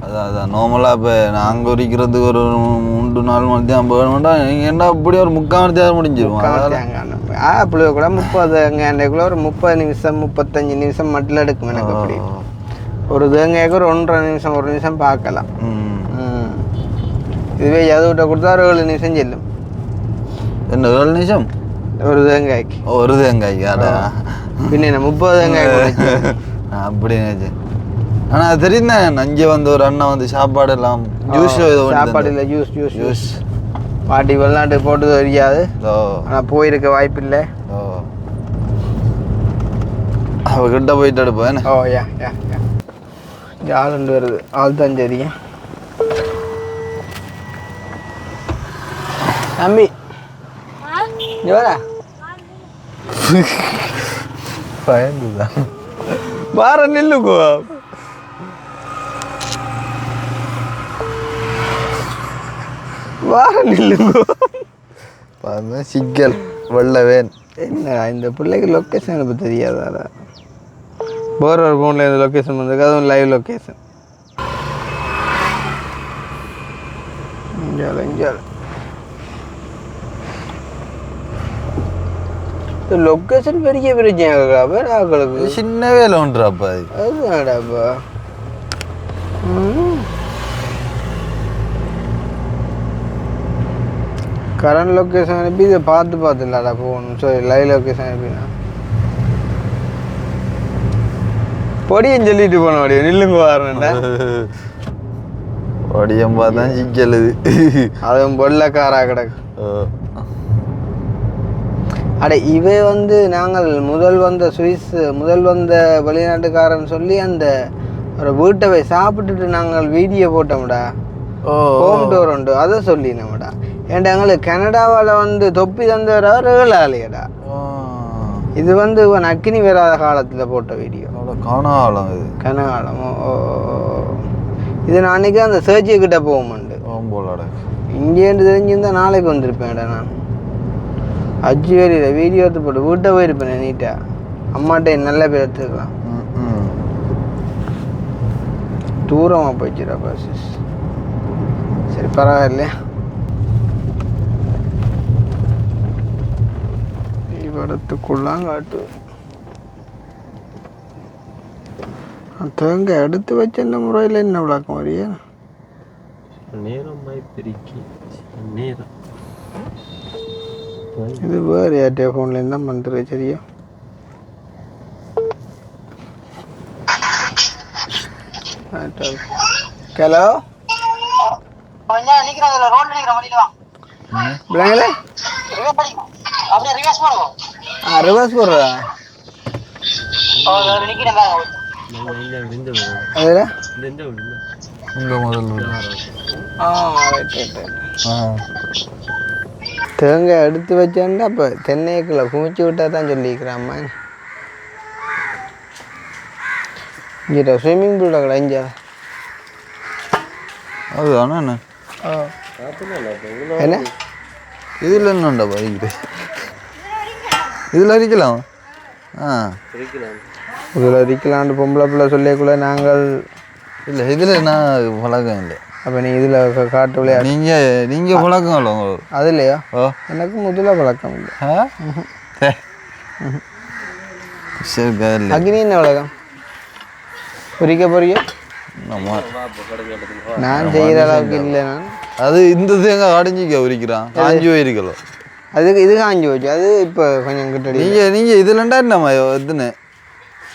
அதான் நார்மலாக இப்போ நாங்கள் உரிக்கிறதுக்கு ஒரு 3-4 மணி தேவை போகணும்டா. நீங்கள் என்ன அப்படி ஒரு 3/4 மணி தேவை முடிஞ்சிடும். ஆப்பிள் கூட 30 தேங்காய்க்குள்ள ஒரு 30 நிமிஷம் 35 நிமிஷம் மட்டும் எடுக்கும் எனக்கு. அப்படி ஒரு தேங்காய்க்கு ஒரு 1.5 நிமிஷம் 1 நிமிஷம் பார்க்கலாம். இதுவே எதுவிட்ட கொடுத்தா ஒரு 7 நிமிஷம் செல்லும். என்ன 7 நிமிஷம் ஒரு தேங்காய்க்கு? ஒரு தேங்காய்க்கு அடா பின்ன 30 தேங்காய் அப்படி நினைச்சு. ஆனால் அது தெரியுதான் அங்கே வந்து ஒரு அண்ணன் வந்து சாப்பாடு எல்லாம் ஜூஸ் சாப்பாடு இல்லை ஜூஸ் பாட்டி வெளிநாட்டு போட்டு தெரியாது. ஆனால் போயிருக்க வாய்ப்பு இல்லை. அவகிட்ட போயிட்டு எடுப்பேன். ஆள் வருது. ஆள் தான் தெரியும் தம்பி. பயந்துதான் வார நில்லுக்கோ. வார நில்லுங்கோ. சிக்கல் வெள்ளை வேன். என்ன இந்த பிள்ளைக்கு லொக்கேஷன் எனக்கு தெரியாதாடா. வேற ஒரு ஃபோனில் இந்த லொக்கேஷன் வந்திருக்கு, அதுவும் லைவ் லொக்கேஷன். லொக்கேஷன் பெரிய பிரச்சனை வேற ஆக்களுக்கு. சின்ன வேலை ஒன்றாப்பா அதுதான்டாப்பா. கரண்ட் லொக்கேஷன் அனுப்பி இதை பார்த்து இல்லாடா போகணும். சரி லைவ் லொக்கேஷன் அனுப்பினா பொடியும் சொல்லிட்டு போன வடிவ நில்லுங்க வரணுண்டா. ஒடியம் பார்த்தா சிக்கலுது. அதுவும் பொல்லக்காரா கிடக்கு. அடே இவை நாங்கள் முதல் வந்த வெளிநாட்டுக்காரன்னு சொல்லி அந்த ஒரு வீட்டை போய் சாப்பிட்டுட்டு நாங்கள் வீடியோ போட்டோம்டா. ஹோம் டோர் உண்டு அதை சொல்லி நம்மடா. ஏன்டா எங்களுக்கு கனடாவில் தொப்பி தந்தவரா ரேலாலியடா. இது இவன் அக்கினி வராத காலத்தில் போட்ட வீடியோ. கனகாலம் இது கனகாலம். இது நான் அன்றைக்கி அந்த சர்ஜி கிட்ட போகும்ண்டு இங்கேருந்து தெரிஞ்சிருந்தா நாளைக்கு வந்திருப்பேன்டா. நான் அஜி வேலையில் வீடியோ எடுத்து போட்டு வீட்டை போயிருப்பேன் நீட்டாக. அம்மாட்ட நல்ல பேர் எடுத்துக்கலாம். தூரமாக போயிடுச்சுடா பஸ். சரி பரவாயில்லையா. இவடத்துக்குள்ளாங்காட்டு தேங்காய் எடுத்து வச்ச இந்த முறையில் என்ன விளக்கம் வரையா நேரம் இது வேறு யார்ட்டே ஃபோன்லேருந்து தான் பண்ணுறது. சரியா ஹலோ பிள்ளைங்களே ரிவர்ஸ் போடுறா. தேங்காய் எடுத்து வச்சேன்டா. அப்போ தென்னைக்குள்ள குமிச்சு விட்டா தான் சொல்லிக்கிறாம்மா. இங்கிட்ட ஸ்விம்மிங் பூலில் கடை இங்கே அதுதானே என்ன என்ன இதில் என்னண்டா பைக்கிட்டு இதில் அரிக்கலாம். இதில் அரிக்கலான்னு பொம்பளை பிள்ளை சொல்லியக்குள்ள நாங்கள் இல்லை இதில் நான் பழக்கம் இல்லை. அப்போ நீ இதில் காட்டு விளையாடு. நீங்கள் பழக்கம் இல்லை அது இல்லையா? எனக்கு முதல்ல பழக்கம் இல்லை. அக்னி என்ன பழக்கம் பொறிக்க பொறிக்க நான் செய்கிற அளவுக்கு இல்லை. நான் அது இந்த தேங்காய் அடைஞ்சிக்க உரிக்கிறான் காஞ்சி போயிருக்கலாம். அதுக்கு இது காஞ்சி போச்சு. அது இப்போ கொஞ்சம் கிட்ட நீங்கள் இதுலண்டா என்னம்மா எதுன்னு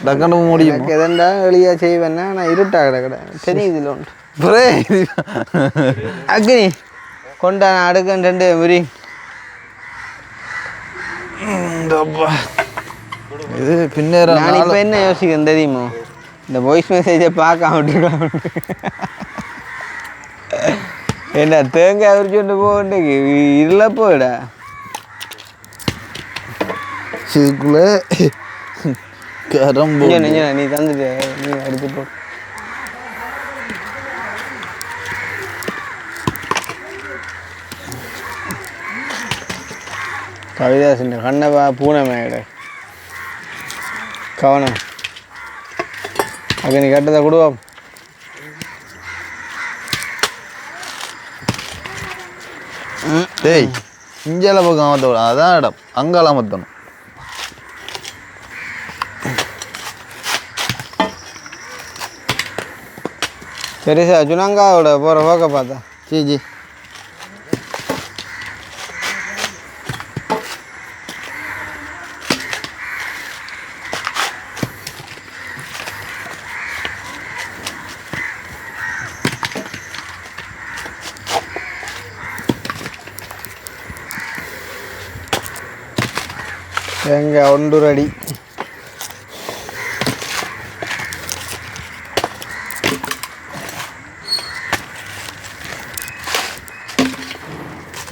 டக்குனு முடியும் எதண்டா எளியாக செய்வேன்னா நான் இருட்டா கிடக்கடை சரி. இதில் உண்டு அக்னி கொண்டா நான் அடுக்கன் 2 முறி. இது பின்னேற நான் இப்போ என்ன யோசிக்கிறேன் தெரியுமோ, இந்த வாய்ஸ் மெசேஜை பார்க்க விட்டுருக்கான். என்ன தேங்காய் உரிச்சுட்டு போகண்டே இல்லை போயிடா இதுக்குள்ளே கரம்பு நீ தந்துட்டு நீ எடுத்து போ. கவிதாசன் கண்ணவா பூனை மேட கவனம் அங்கே நீ கட்டதை கொடுவோம். டேய் இஞ்சால பக்கம் அமர்த்த அதான் இடம் அங்கால அமர்த்தணும். சரி சார் சுனாங்காவோட போகிற போக்க பார்த்தா ஜி தேங்காய் 1 அடி.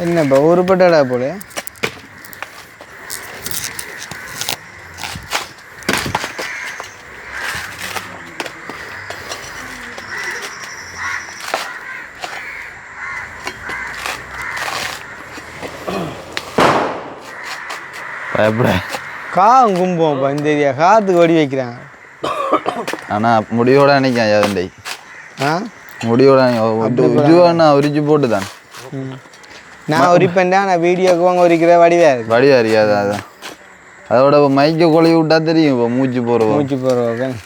என்னப்பா உருப்பட்டடா போல. எப்படி காகம் கும்புவோம்ப்பா இந்த ஏரியா காற்றுக்கு வெடி வைக்கிறாங்க. ஆனால் முடியோட நினைக்கான் அதுண்டை ஆ முடியோட இதுவானா உரிச்சு போட்டு தான் நான் உரிப்பேன்டா நான் வீடியோக்கு வாங்க உரிக்கிற வடிவா இருக்கு. வடிவா இருக்காது அதான் அதோட மைக்க கொலை விட்டா தெரியும் இப்போ மூச்சு போகிறோம் மூச்சு போகிறோம்.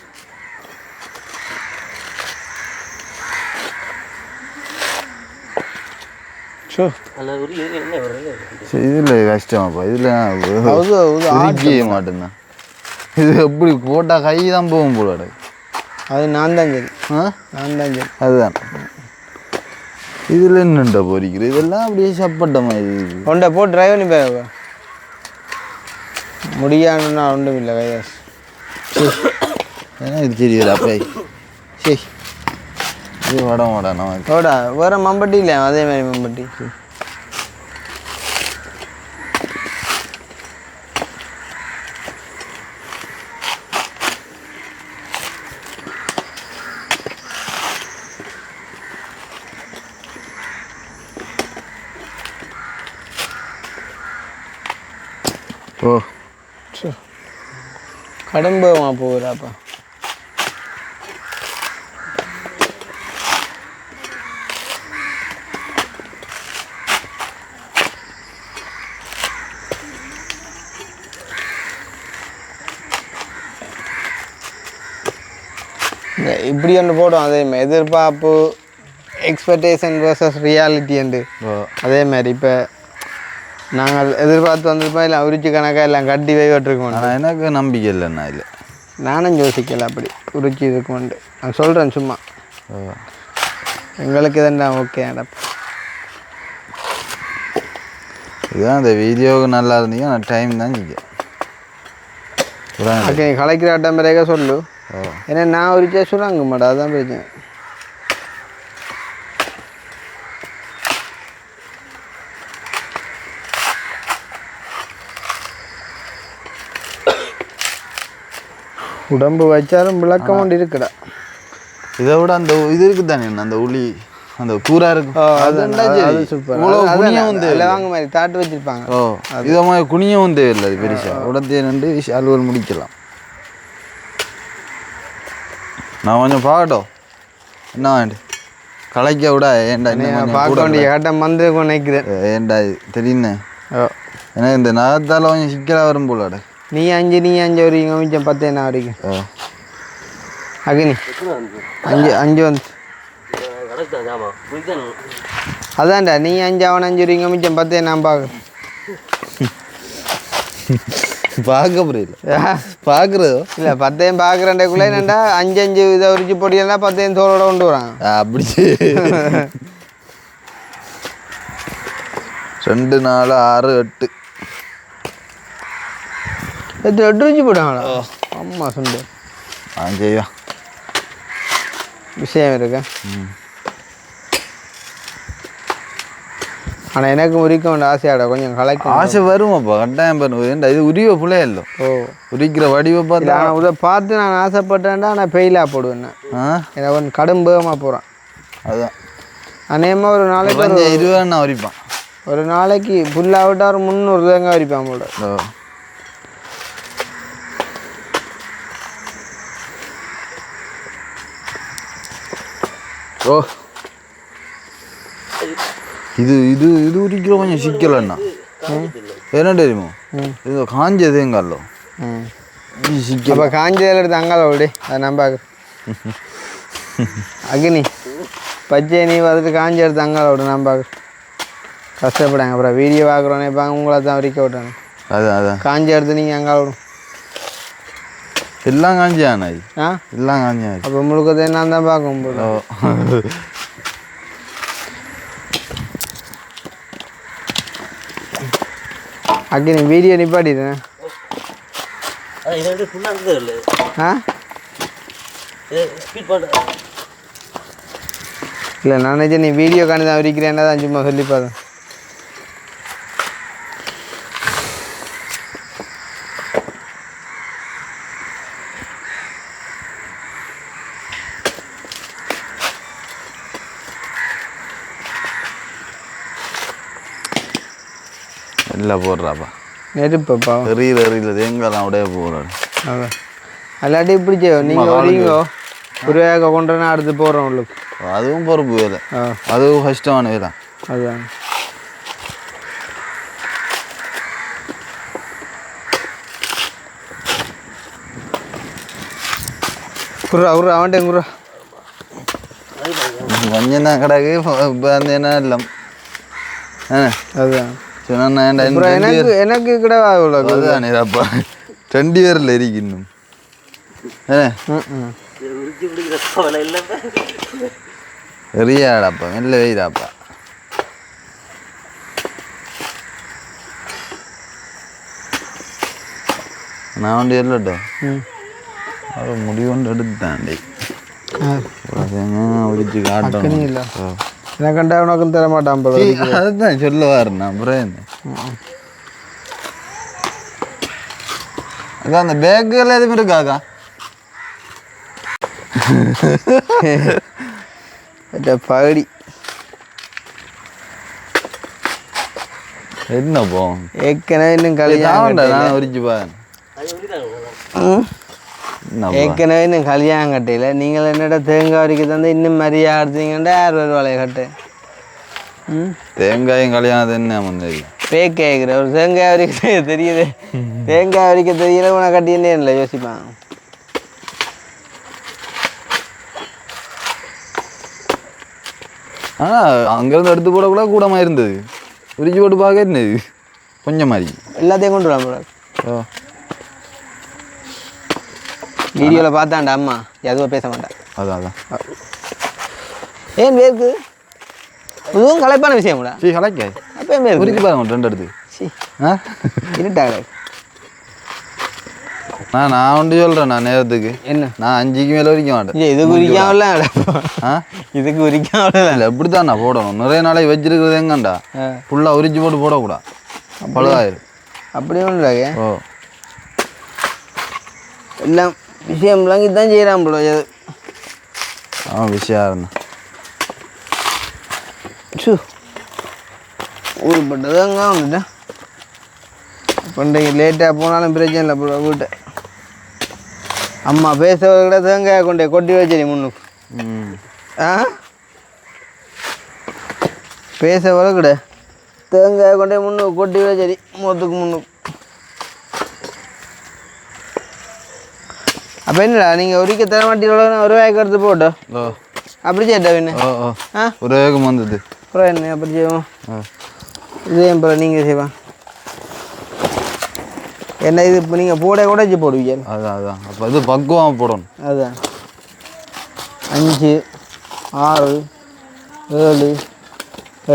ஷோ இதில் கஷ்டமாப்பா இதில் உரிக்கவே மாட்டேன். இது எப்படி போட்டால் கை தான் போகும் போல. அது நான் தான் சரி. நான் தான் சரி. அதுதான் இதில் என்னண்டா பொறிக்கிற இதெல்லாம் அப்படியே சப்பட்ட மாதிரி ஒன்றை போட்டு டிரைவ் பண்ணி போய் முடியாதுன்னா ஒன்றும் இல்லை கைதாஸ். ஏன்னா இது தெரியல அப்படியே சரி இது வடை நமக்கு ஓடா வேறு மம்பட்டி இல்லை அதே மாதிரி மம்பட்டி. ஓ கடம்பமா போகிறாப்பா. இப்படி ஒன்று போடும் அதே மாதிரி எதிர்பார்ப்பு எக்ஸ்பெக்டேஷன் வர்சஸ் ரியாலிட்டி என்று அதே மாதிரி இப்போ நாங்கள் எதிர்பார்த்து வந்திருப்போம் இல்லை உரிச்சு கணக்காக எல்லாம் கட்டி வைவட்டிருக்கோம். ஆனால் எனக்கு நம்பிக்கை இல்லைண்ணா இல்லை நானும் யோசிக்கல அப்படி உரிச்சு இருக்குமெண்டு நான் சொல்கிறேன் சும்மா எங்களுக்கு இதெண்டா ஓகே நடப்பு. இதுதான் இந்த வீடியோவுக்கு நல்லா இருந்தீங்க நான் டைம் தான் ஓகே நீ கலைக்கிற ஆட்டம் பிறகு சொல்லு. ஏன்னா நான் உரிச்சா சொல்லுவாங்க மாட்டா அதுதான் பிரச்சனை. உடம்பு வச்சாலும் விளக்கம் கொண்டு இருக்குடா. இதை விட அந்த இது இருக்குது தானே அந்த உளி அந்த கூரா இருக்கு அது சூப்பர். வாங்க மாதிரி தாட்டு வச்சிருப்பாங்க. ஓ இதை மாதிரி குனியவும் தேவையில்லை அது பெருசா உடத்தே நின்று அலுவல் முடிக்கலாம். நான் கொஞ்சம் பார்க்கட்டும் என்ன வேண்டு கலைக்க விட ஏன்டா பார்க்க வேண்டிய கட்டம் வந்து நினைக்கிறேன் ஏன்டா இது தெரியுண்ணே. ஏன்னா இந்த நகத்தால் கொஞ்சம் சிக்கலாக வரும் போலாட. நீ அஞ்சு வரைக்கும் மிச்சம் 10 என்ன வரைக்கும் அக்னி 5 வந்து அதான்டா நீ 5 அவன் 5 வரைக்கும் மிச்சம் 10 நான் பார்க்குறேன். பார்க்க புரியல பார்க்குறதோ இல்லை 10 பார்க்குறேன்டக்குள்ளே என்னண்டா 5 இதை உரிச்சு பொடியெல்லாம் 10 தோலோட கொண்டு வரான். அப்படி 2 4 6 8 8 வச்சு போட்டாங்களா? அம்மா சொண்டு செய்வா விஷயம் இருக்கா. ஆனால் எனக்கு உரிக்க வேண்டிய ஆசையாடா கொஞ்சம் கலைக்கும் ஆசை வருமாப்பா கட்டாயம் பண்ணுவோம். ஏன்டா இது உரிவ பிள்ளைய இல்லை. ஓ உரிக்கிற வடிவை பார்த்தா ஆனால் இதை பார்த்து நான் ஆசைப்பட்டேன்டா நான் ஃபெயிலாக போடுவேன். எனக்கு கொஞ்சம் கடும் வேகமாக போகிறேன். அதுதான் அநேகமாக ஒரு நாளைக்கு 20 நான் உரிப்பான். ஒரு நாளைக்கு ஃபுல்லாக விட்டால் ஒரு 300 தேங்காய் உரிப்பான் போல. ஓ இது இது இது உரிக்கிற கொஞ்சம் சிக்கலண்ணா. என்ன தெரியுமோ இது காஞ்சது எங்காலோ சிக்கல். அப்போ காஞ்சதில் எடுத்து அங்கால விடு அதை நான் பார்க்குறேன். அக்னி பச்சை நீ வந்துட்டு காஞ்சி எடுத்து அங்கால விடு நான் பார்க்குறேன். கஷ்டப்படாங்க அப்புறம் வீடியோ பார்க்குறோன்னே பாங்க உங்களை தான் உரிக்க விட்டாங்க. அதான் அதான் காஞ்சி எடுத்து நீங்கள் அங்கால விடும். எல்லாம் காஞ்சியாண்ணா இது எல்லாம் காஞ்சி. அப்போ முழுக்கத்தை நான் தான் பார்க்கும் போது அக்கி நீ வீடியோ நிப்பாட்டிடுறேன். இல்லை நான் நினச்சேன் நீ வீடியோ காணி தான் விரிக்கிறேன்னா தான் சும்மா சொல்லி பார்த்தேன். இல்லை போடுறாப்பா நெருப்பப்பா எறியில தேங்காய்லாம் அப்படியே போகிறாரு. அதான் அல்லாட்டி இப்படி செய்வோம் நீங்கள் வரீங்கோ ஒருவேக கொண்டு அடுத்து போகிறோம் உங்களுக்கு. அதுவும் பொறுப்பு வேலை, அதுவும் கஷ்டமான வேலை. அதுதான் குர்ரா குர்ரா அவன்ட்டே குர்ரா கொஞ்சம் தான் கிடக்கு இப்போ அந்த என்ன இல்லை. அதுதான் சொன்னா எனக்கு கிடவா அதுதான் அப்பா 2 பேரில் இருக்கு இன்னும். எரியாடாப்பா மெல்ல வெயிடாப்பா. நான் வந்து இல்லட்டும் அது முடிவுண்டு எடுத்துட்டாண்டி உரிச்சு காட்டணும். இல்லை எனக்கு கண்டா உனக்கும் தர மாட்டான் போல. அதுதான் சொல்ல வரேன் அப்புறம் என்ன அக்கா அந்த பேக்குகள் எதுவும் இருக்காக்கா? பகடி என்ன போ ஏற்கனவே இன்னும் கல்யாணம் உரிச்சு பாரு. ஏற்கனவே இன்னும் கல்யாணம் கட்டையில நீங்கள் என்னடா தேங்காய் வரைக்கும் தந்து இன்னும் மரியாதை எடுத்தீங்கன்னா யார் வருவாளைய கட்டு. தேங்காயும் கல்யாணம் என்ன வந்தது பேக் கேட்குற ஒரு தேங்காய் வரைக்கும் தெரியுது. தேங்காய் வரைக்கும் தெரியல உனக்கு கட்டினே இல்லை யோசிப்பான். ஆனால் அங்கேருந்து எடுத்து போட கூட கூடமாக இருந்தது. உரிச்சு போட்டு பார்க்க இருந்தது கொஞ்சம் மாதிரி எல்லாத்தையும் கொண்டு வர வீடியோவில் பார்த்தாண்டா அம்மா எதுவும் பேச மாட்டேன். அதான் ஏன் பேருக்கு இதுவும் கலைப்பான விஷயம் கூட கலைக்க அப்போ உரிச்சு பாருங்க 2 எடுத்து இருட்டாங்க. நான் ஒன்று சொல்கிறேன். நான் நேரத்துக்கு என்ன நான் 5க்கு மேலே உரிக்க மாட்டேன். இதுக்கு உரிக்காமல இதுக்கு உரிக்காமல இல்லை இப்படித்தான் நான் போடணும். நிறைய நாளைக்கு வச்சிருக்கிறது எங்கண்டா ஃபுல்லாக உரிச்சு போட்டு போடக்கூடாது, பழுதாயிரும். அப்படியே ஒன்றாங்க. ஓ எல்லாம் விஷயம் விளங்கி தான் செய்கிறான் போல. விஷயம் இருந்தேன் ஊருப்பட்டதாங்க வந்துட்டேன். பண்டைக்கு லேட்டாக போனாலும் பிரச்சனை இல்லை போல. வீட்டை அம்மா பேசுறத கூட தேங்காய் கொண்டே கொட்டி வச்சேன் முன்னுக்கு. பேச வளர்க்கூட தேங்காய் கொண்டே முன்னுக்கு கொட்டி வச்சேரி மொத்துக்கு முன்னுக்கு. அப்போ என்னடா நீங்கள் உரிக்க தர மாட்டீங்களோ ஒரு வாய்க்கு எடுத்து போட்டோம் அப்படி செய்யட்டா என்ன ஒரு வேகம் வந்தது அப்புறம் என்ன அப்படி செய்வோம். இதே போல நீங்கள் செய்வான் என்ன இது இப்போ நீங்கள் போட உடைச்சி போடுவீங்க. அதான் அப்போ இது பக்குவமாக போடணும். அதுதான் 5 6 7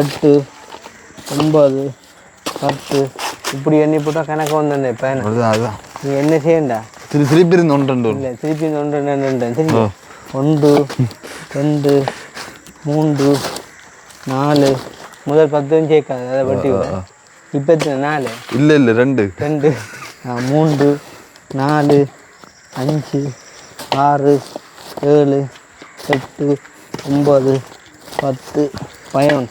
8 9 10 இப்படி எண்ணி போட்டால் கணக்கு வந்தேன். இப்போ அதுதான் நீங்கள் என்ன செய்யண்டா திருப்பி இருந்து 1 இல்லை திருப்பி 1 2 1 2 3 4 முதல் 10 சேர்க்காது அதை பட்டி இப்போ 4 இல்லை 2 3 4 5 6 7 8 9 10 11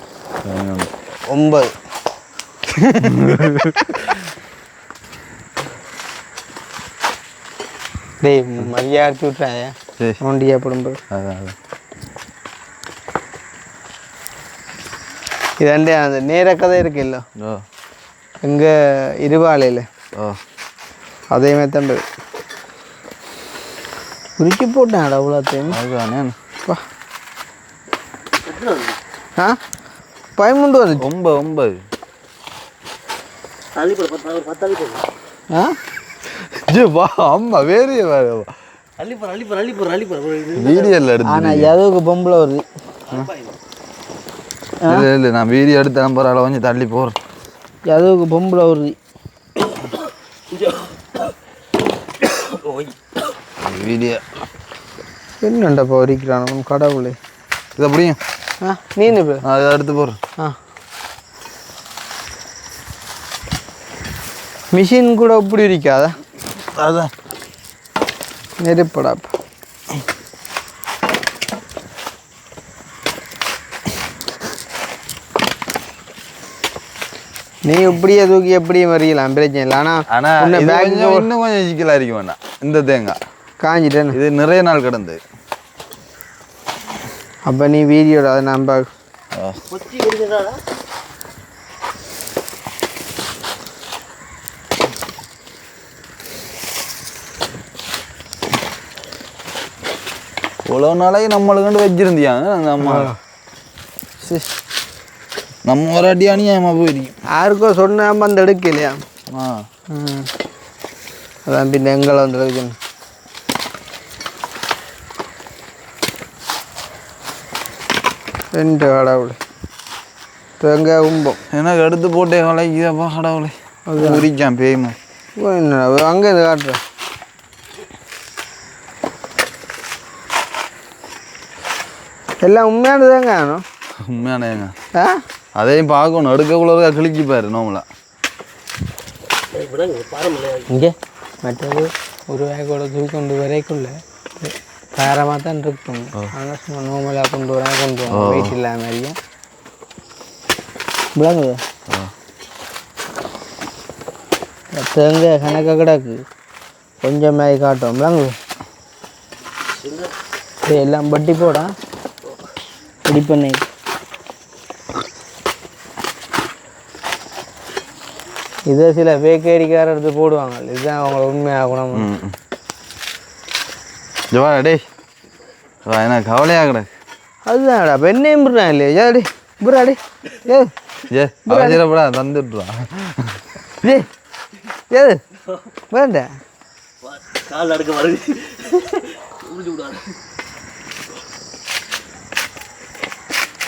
9 டேய் மரியாதை அடிச்சு விட்றாயா நோண்டியா போடும்போது. இதாண்டே அந்த நேர கதை இருக்கு இல்லை எங்கே இருவாளையில் அதே மாதிரி தான் உரிச்சு போட்டேன் அவ்வளோத்தையும். ஆ 13 வருது 9 அம்மா வேறு வீடியோல எடுத்து ஆனால் எதுவுக்கு பொம்பளை வருது. இல்லை நான் வீடியோ எடுத்து நம்புறால கொஞ்சம் தள்ளி போகிறேன். எதுவுக்கு பொம்பளை வருது வீடியோ என்னண்டப்பா வரிக்கிறான் கடவுளே. இது அப்படியும் நீ அதை எடுத்து போடுறேன். மிஷின் கூட இப்படி இருக்காதா? அதான் நெருப்படாப்பா. நீ இப்படியே தூக்கி எப்படியும் வரையலாம் பிரச்சனை இல்லை. ஆனால் இன்னும் கொஞ்சம் சிக்கலாக இருக்க வேண்டாம். இந்த தேங்காய் காஞ்சிட்டேன்னு இது நிறைய நாள் கிடந்து. அப்போ நீ வீடியோட அதை நம்ம இவ்வளோ நாளைக்கு நம்மளுக்கு வச்சிருந்தியாங்க நம்ம ஒரு அடி அணியாமல் போயிருக்கோம். யாருக்கோ சொன்னாம அந்த எடுக்க இல்லையா? அதான் பின்ன எங்களை வந்து எடுக்கணும். ரெண்டு கடவுள் தேங்காய் உம்போம் எனக்கு எடுத்து போட்டே கலைக்குதாப்பா கடவுளே. அது உரிக்கான் பேய்மா. என்ன அங்கே இது காட்டுறேன். எல்லாம் உண்மையானதாங்க ஆனும் உண்மையானேங்க. அதையும் பார்க்கணும். எடுக்கக்குள்ள கிழிச்சிப்பாரு நோமலா. இங்கே மற்றது ஒரு வேகோட தூக்கி கொண்டு வரைக்குள்ள காரமாக தான் இருக்கும். ஆனால் சும்மா நோமலாக கொண்டு வராங்க கொண்டு வரோம் வெயிட் இல்லாத மாதிரியா விளங்குது. தேங்காய் கணக்காக கிடக்கு கொஞ்சம் மாதிரி காட்டும் விளங்குது. எல்லாம் பட்டி போடா ரெடி பண்ணி இதை சில பேக்கரிக்கார எடுத்து போடுவாங்க. இதுதான் அவங்கள உண்மையாக குணம். ஜவா டே என்ன கவலையாக கிடக்கு. அதுதான்டா பெண்ணையும் விடுறான் இல்லையா டே புறா டே அவசரப்படா தந்துட்டுருவான். ஏது வேண்ட கால் அடுக்க வருது.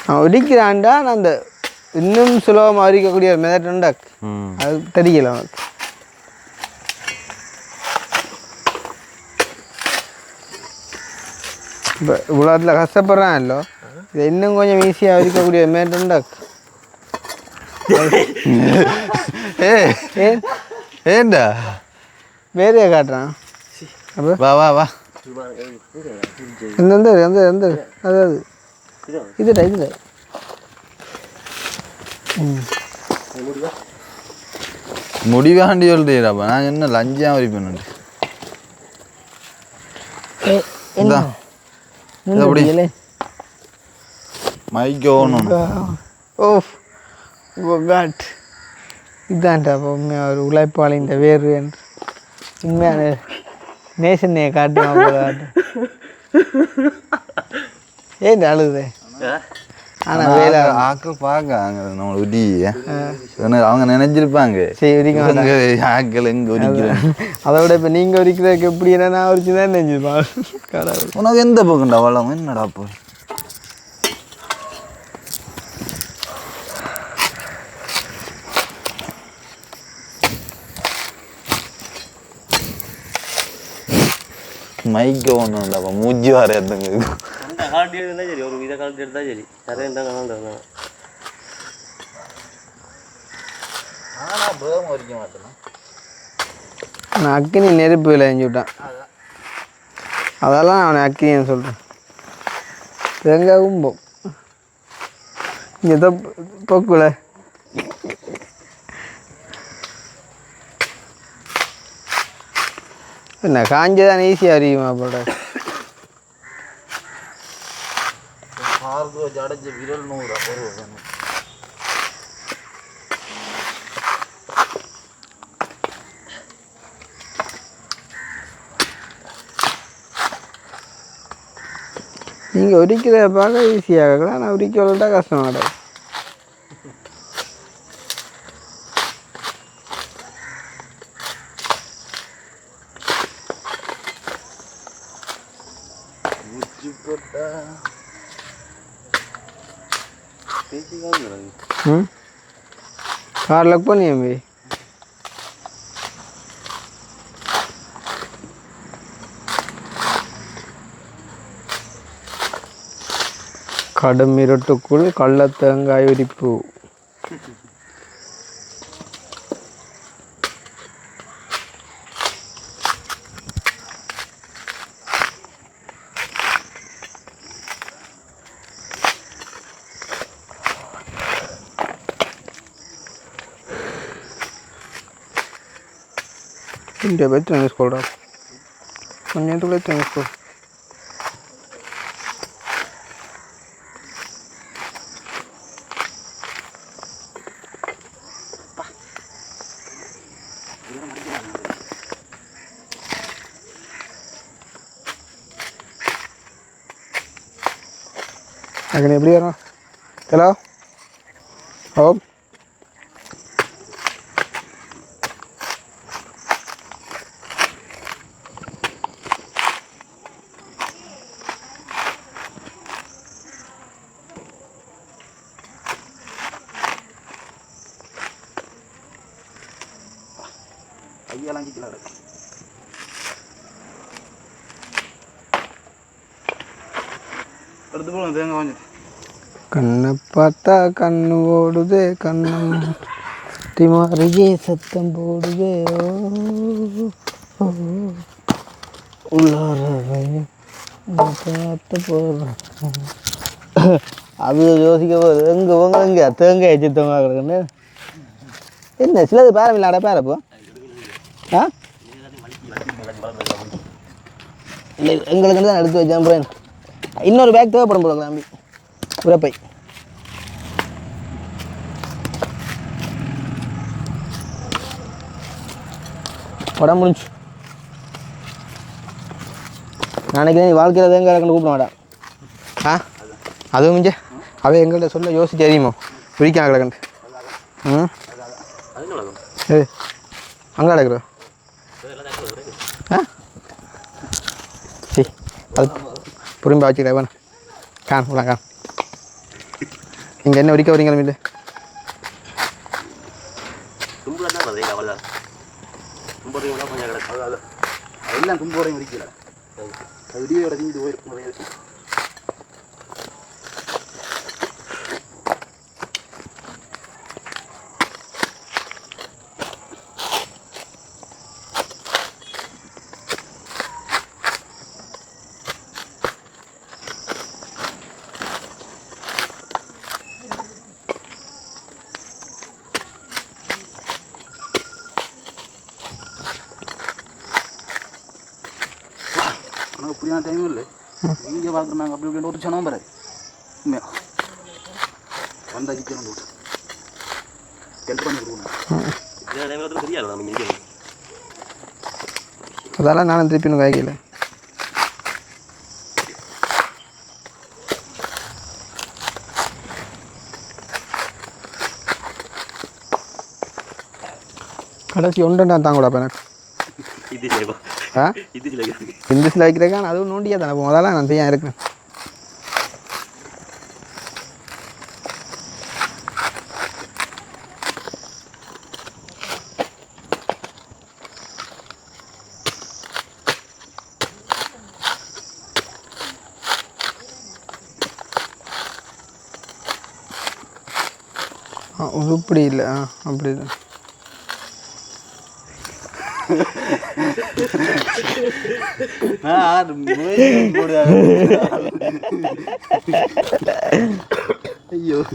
அவன் ஒடிக்கிறான்டா. நான் அந்த இன்னும் சுலபமாக இருக்கக்கூடிய மெதட் உண்டா அது தெரியல அவனுக்கு. இப்போ இவ்வளோத்தில் கஷ்டப்படுறான் இல்லோ இதை இன்னும் கொஞ்சம் ஈஸியாக இருக்கக்கூடிய மெதட் உண்டா. ஏண்டா வேறையே காட்டுறான். அப்போ வா வா வா எந்த எந்த எந்த அதாவது இதுடா இதுடா. முடிவாண்டி சொல்றீடாப்பா. நான் என்ன லஞ்சாக வரி பண்ணுறேன். அப்படி மைக்கு ஓடணும். ஓ காட் இதான்டா அப்போ உண்மையாக ஒரு உழைப்பாளின்ற வேறு என்று உண்மையான நேசனையை காட்டுவான் போல காட்டு. ஏன் அழுது? ஆனால் வேலை ஆக்கள் பார்க்காங்க நம்ம உடி அவங்க நினைச்சிருப்பாங்க ஆக்கள் எங்கே உரிக்கிறேன். அதை விட இப்போ நீங்கள் உரிக்கிறதுக்கு எப்படி என்ன நான் உரிச்சு தான் நினைச்சிருப்பான். உனக்கு எந்த பக்கம்டா வளம் என்னடா போய் மைக்கு ஒன்றுண்டாப்பா மூஞ்சி வர எடுத்துங்க. காட்டி எடுத்தா சரி ஒரு இதை காலத்து எடுத்தா சரி கரெக்டாக காணாண்டா. ஆனால் பிரேம் வரிக்க மாட்டேன்னா நான் அக்கினி நெருப்பு விளைஞ்சு விட்டான். அதெல்லாம் அவனை அக்கினின்னு சொல்கிறேன். தேங்காய் கும்போம் இங்கே பொக்குல என்ன காஞ்சதான் ஈஸியாக அறியுமா போட. அடைச்ச விரல் 100 நீங்கள் உரிக்கிறத பார்க்க ஈஸியாக இருக்கலாம். ஆனால் உரிக்க விட்டா கஷ்டமாட்டா. கார் லக் பண்ணியே போய் கடும் இருட்டுக்குள் கள்ளத்தேங்காய் உரிப்பு. India by tennis court. When you tennis court. I can every year. Hello? Hope. கண்ணை பார்த்தா கண்ணு ஓடுதே கண்ணம் திமாரியே சத்தம் போடுதே உள்ளார பார்த்து போடுறேன் அது யோசிக்க போது எங்கே போங்க எங்கே தேங்காய் சித்தமாக கிடக்குன்னு என்ன சிலது பேரமில்லாட பேரப்போ ஆ இல்லை எங்களுக்கு தான் எடுத்து வச்சேன் அப்புறம் இன்னொரு பேக் தேவைப்படும் போல தம்பி உரப்பை உடம்பு முடிஞ்சு நாளைக்கு நீ வாழ்க்கையில் தேங்காய் கிடக்குன்னு கூப்பிட மாட்டா ஆ அதுவும் மிஞ்ச அவன் எங்கள்கிட்ட சொல்ல யோசிச்சு தெரியுமோ பிடிக்காம கிடக்குன்ட்டு ம் ஏ அங்கே கிடக்குற ஆ சரி அது புரிம்பா வச்சுக்கிறேன் வேணும் கான் உள்ள கான் நீங்கள் என்ன வரைக்கும் வரீங்களா மீது எல்லாம் தும்போடையும் வரைக்கல அது வீடியோ எடுத்து போயிருக்கு புரியாத டைம் இல்லை இங்கே பார்க்குறாங்க அப்படி இப்படின்னு ஒரு சனம் பாரு உண்மையாக வந்தாச்சு ஹெல்ப் பண்ணி கொடுக்கணும் அதெல்லாம் நானும் திருப்பி இன்னும் காய்க்கல கடைசி ஒன்று நான் தாங்க கூடாப்பா எனக்கு ஆ இந்த சில வைக்கிறேன் அதுவும் நோண்டியா தானே போகும் அதெல்லாம் நான் செய்ய இருக்கேன் இப்படி இல்லை அப்படி தான்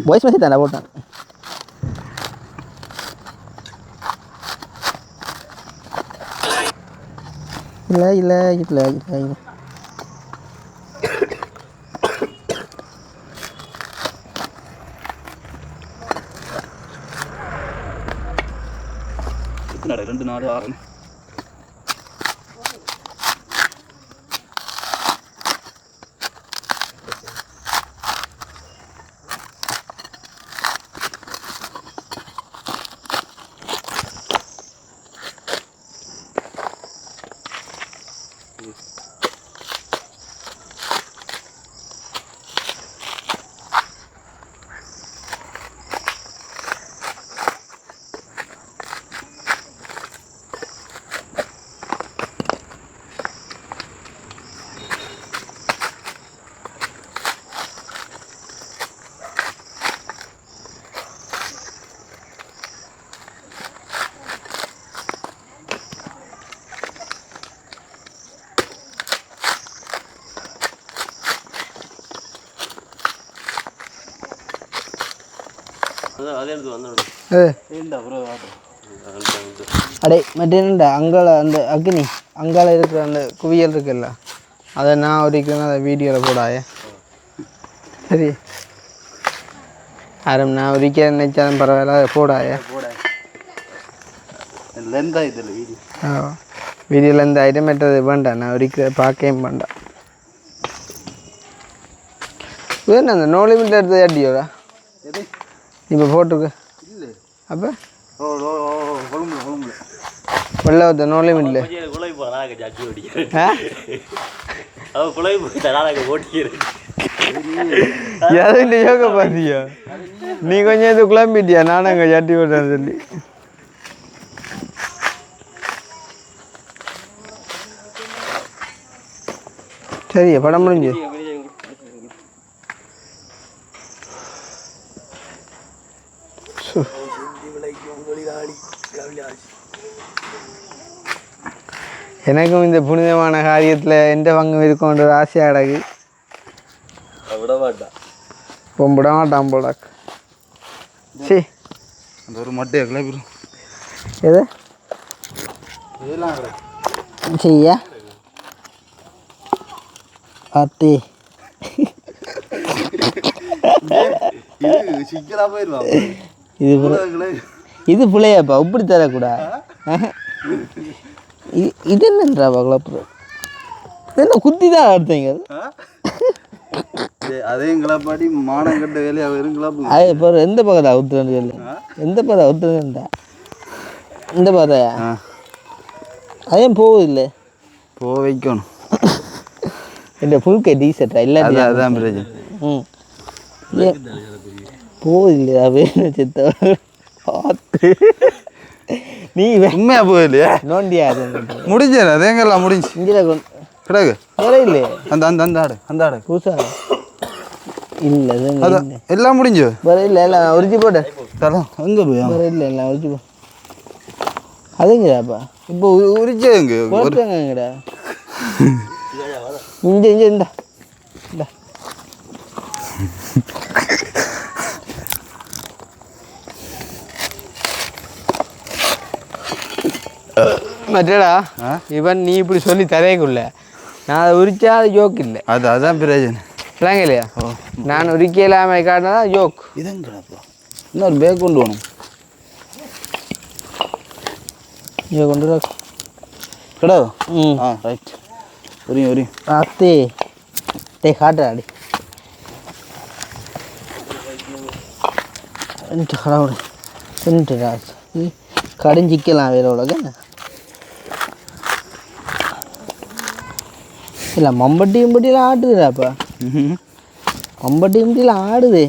வாய்ஸ் மெசேஜ் தானே போட்டேன் இல்லை இல்லை இல்லை இல்லை இல்லை ரெண்டு நாடு ஆகணும் அதே எடுத்து வந்துடும் இல்லை ப்ரோ அடே மற்றேன்டா அங்கால அந்த அக்னி அங்கால இருக்கிற அந்த குவியல் இருக்குல்ல அதை நான் உரிக்கிறேன் அதை வீடியோவில் போடாய சரி யாரும் நான் உரிக்க நினைச்சாலும் பரவாயில்ல அதை போடாய வீடியோவில் இந்த ஐட்டம் மற்றது வேண்டாம் நான் உரிக்கிற பார்க்கவும் வேண்டாம் வேணும் அந்த நோ லிமிட் எடுத்து அடியோடா இப்போ போட்டிருக்கு அப்போ வெள்ள ஒருத்த நோ லிமிட்ல எதுவும் யோகா பார்த்தியா நீ கொஞ்சம் இது குழம்பிட்டியா நானும் அங்கே ஜட்டி விடுறேன்னு சொல்லி சரியா படம் முடிஞ்சு எனக்கும் இந்த புனிதமான காரியத்தில் எந்த பங்கும் இருக்கும்ன்ற ஒரு ஆசையாக கிடக்கு விட மாட்டான் இப்போ விட மாட்டான் போடாக்கு சரி அந்த ஒரு மட்டையை கிளப்பிடும் எது செய்யா அத்தி சிக்கலா போயிடுவான் இது பிள்ளையாப்பா இப்படி தரக்கூடாது இது என்னன்றாப்பா குழப்பம் என்ன குத்தி தான் அடுத்தீங்க அதையும் கிளப்பாடி மானம் கட்ட வேலையை அவரும் கிளப்பு அது இப்போ எந்த பக்கத்தா ஊற்றுறேன்னு சொல்லு எந்த பக்கத்தா ஊற்றுறேன்டா இந்த பக்கத்தாயா அதையும் போகுதில்லை போ வைக்கணும் இந்த ஃபுல்கே டீசர்ட்டா இல்லை அதான் பிரச்சனை ம் போகுதில்லையா வேணும் சித்த பார்த்து நீ உண்மையா போகலையா நோண்டியா அது முடிஞ்சது அதேங்கெல்லாம் முடிஞ்சு இங்கே கொண்டு கிடக்கு வேற இல்லையே அந்த அந்த அந்த ஆடு புதுசா இல்லை அதான் எல்லாம் முடிஞ்சு வேற இல்லை எல்லாம் உரிச்சு போட்ட தரம் எங்கே போய் வேற இல்லை எல்லாம் உரிச்சு போ அதுங்கடாப்பா இப்போ உரிச்சு எங்க போட்டாங்கடா இங்கே இந்தா இந்தா மற்றடா இவன் நீ இப்படி சொல்லி தரேக்குள்ள நான் அதை உரிச்சா அது ஜோக் இல்லை அதான் பிரயோஜனை இல்லைங்க இல்லையா நான் உரிக்க இல்லாமல் காட்டினா தான் ஜோக் இதுங்கடாப்பா இன்னொரு பேக் கொண்டு போகணும் இங்கே கொண்டு வர கடா ம் ரைட் உரியும் அத்தே டே காட்டுறாடி கடவுள் கடிஞ்சிக்கலாம் வேற உலக இல்லை மம்பட்டி மம்பட்டியில் ஆடுதுடாப்பா மம்பட்டி மம்பட்டியில் ஆடுது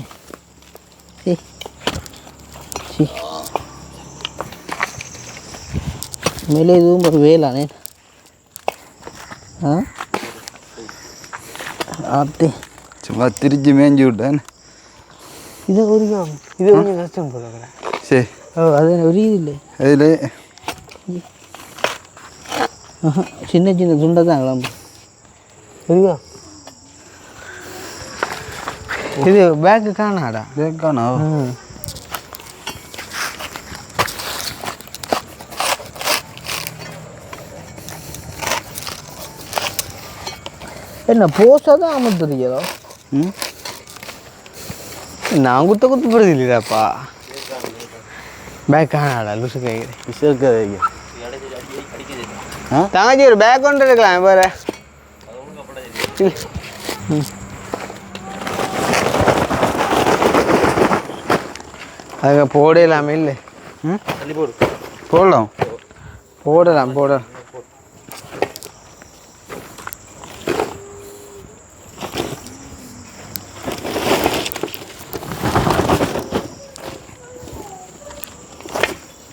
மேலே இதுவும் ஒரு வேலானே ஆட்டு சும்மா திருச்சி மேய்ஞ்சி விட்டேன் இது கொஞ்சம் கஷ்டம் போல சரி அது உரியுது இல்லை அதில் சின்ன சின்ன துண்டை தான் கிளம்பு சரியா இது பேக்கு காணாடா பேக் காணா என்ன போஸாக தான் அமர்த்துறீங்களோ நான் குத்து போடுறது இல்லைடாப்பா பேக் காணாடா லூசு கேட்குறேன் தங்கச்சி ஒரு பேக் கொண்டு இருக்கலாம் பாரு அதுக்கு போடலாமே இல்லை போடலாம் போடலாம்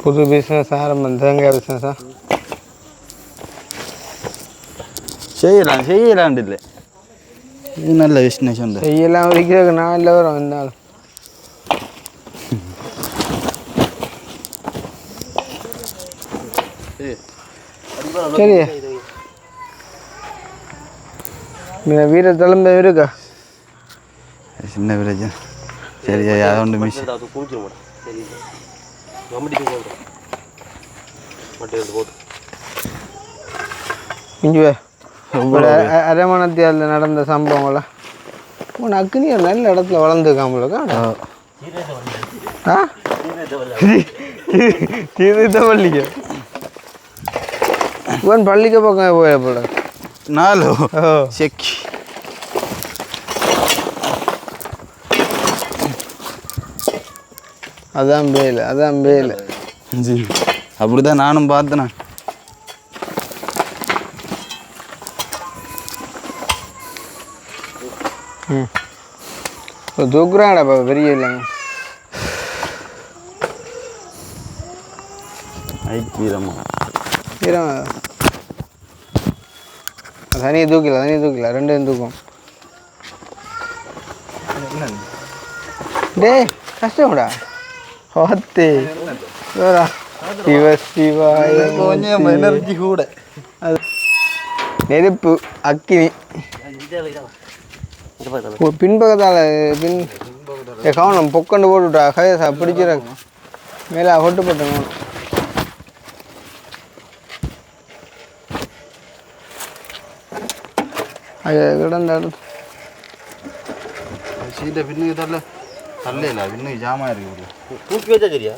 புது பிஸ்னஸ் ஆரம்பம் தேங்காய் பிஸ்னஸா செய்யலாம் இல்லை இது நல்ல பிஸ்னஸ் உண்டு செய்யலாம் வைக்கிறதுக்கு நான் இல்லை வரும் வந்தாலும் சரி வீர தலைமை இருக்கா சின்ன பிரச்சனை சரி அதை ஒன்று மிஸ் மட்டும் எடுத்து போட்டு இங்கே அரமணத்தியால் நடந்த சம்பவங்களா உன் அக்னி நல்ல இடத்துல வளர்ந்துருக்காமலக்கா ஆ தீர்த்தப்பள்ளிக்கு இவன் பள்ளிக்கு பக்கம் போய போல 4 செக்கி அதான் பேல் அப்படிதான் நானும் பார்த்தேன் தூக்குறாங்கடா பெரிய இல்லைங்க கீரமா தனியை தூக்கல ரெண்டும் தூக்கும் டே கஷ்டம்டா ஹோத்தே சிவாய கொஞ்சம் எனர்ஜி கூட நெருப்பு அக்கினி பின்பக்கத்தால் கவனம் பொக்கண்டு போட்டுவிட்டா கையசா பிடிச்சிட மேலே ஒட்டு போட்டணும் அது கிடந்த சீட்டை பின்னுக்கு தரல பின்னுக்கு ஜாமா இருக்கு தூக்கி வச்சா சரியா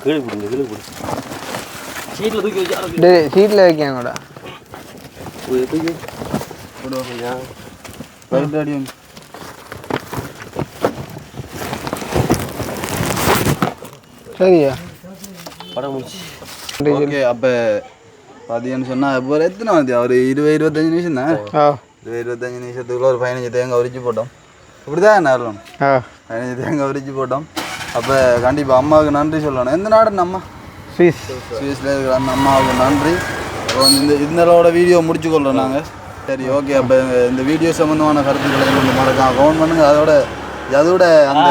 கீழே பிடிங்க சீட்டில் தூக்கி வச்சா சீட்டில் வைக்காங்கடா தூக்கி சரியா படம் முடிச்சு ஓகே அப்போ பார்த்தீங்கன்னு சொன்னால் இப்போ எத்தனை வந்து ஒரு 20-25 நிமிஷம் தான் 20-25 நிமிஷத்துக்குள்ள ஒரு 15 தேங்காய் உரிச்சு போட்டோம் இப்படி தான் என்ன 15 தேங்காய் உரிச்சு போட்டோம் அப்போ கண்டிப்பாக அம்மாவுக்கு நன்றி சொல்லணும் எந்த நாடு அம்மா ஸ்வீஸில் இருக்கிற அந்த அம்மாவுக்கு நன்றி இப்போ இந்த வீடியோ முடிச்சுக்கொள்கிறோம் நாங்கள் சரி ஓகே அப்போ இந்த வீடியோ சம்மந்தமான கருத்துக்களை கொஞ்சம் மறக்காம கமெண்ட் பண்ணுங்கள் அதோட அந்த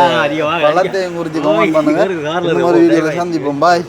பழத்தையும் குறித்து கமெண்ட் பண்ணுங்கள் ஒரு வீடியோவில் சந்திப்போம் பாய்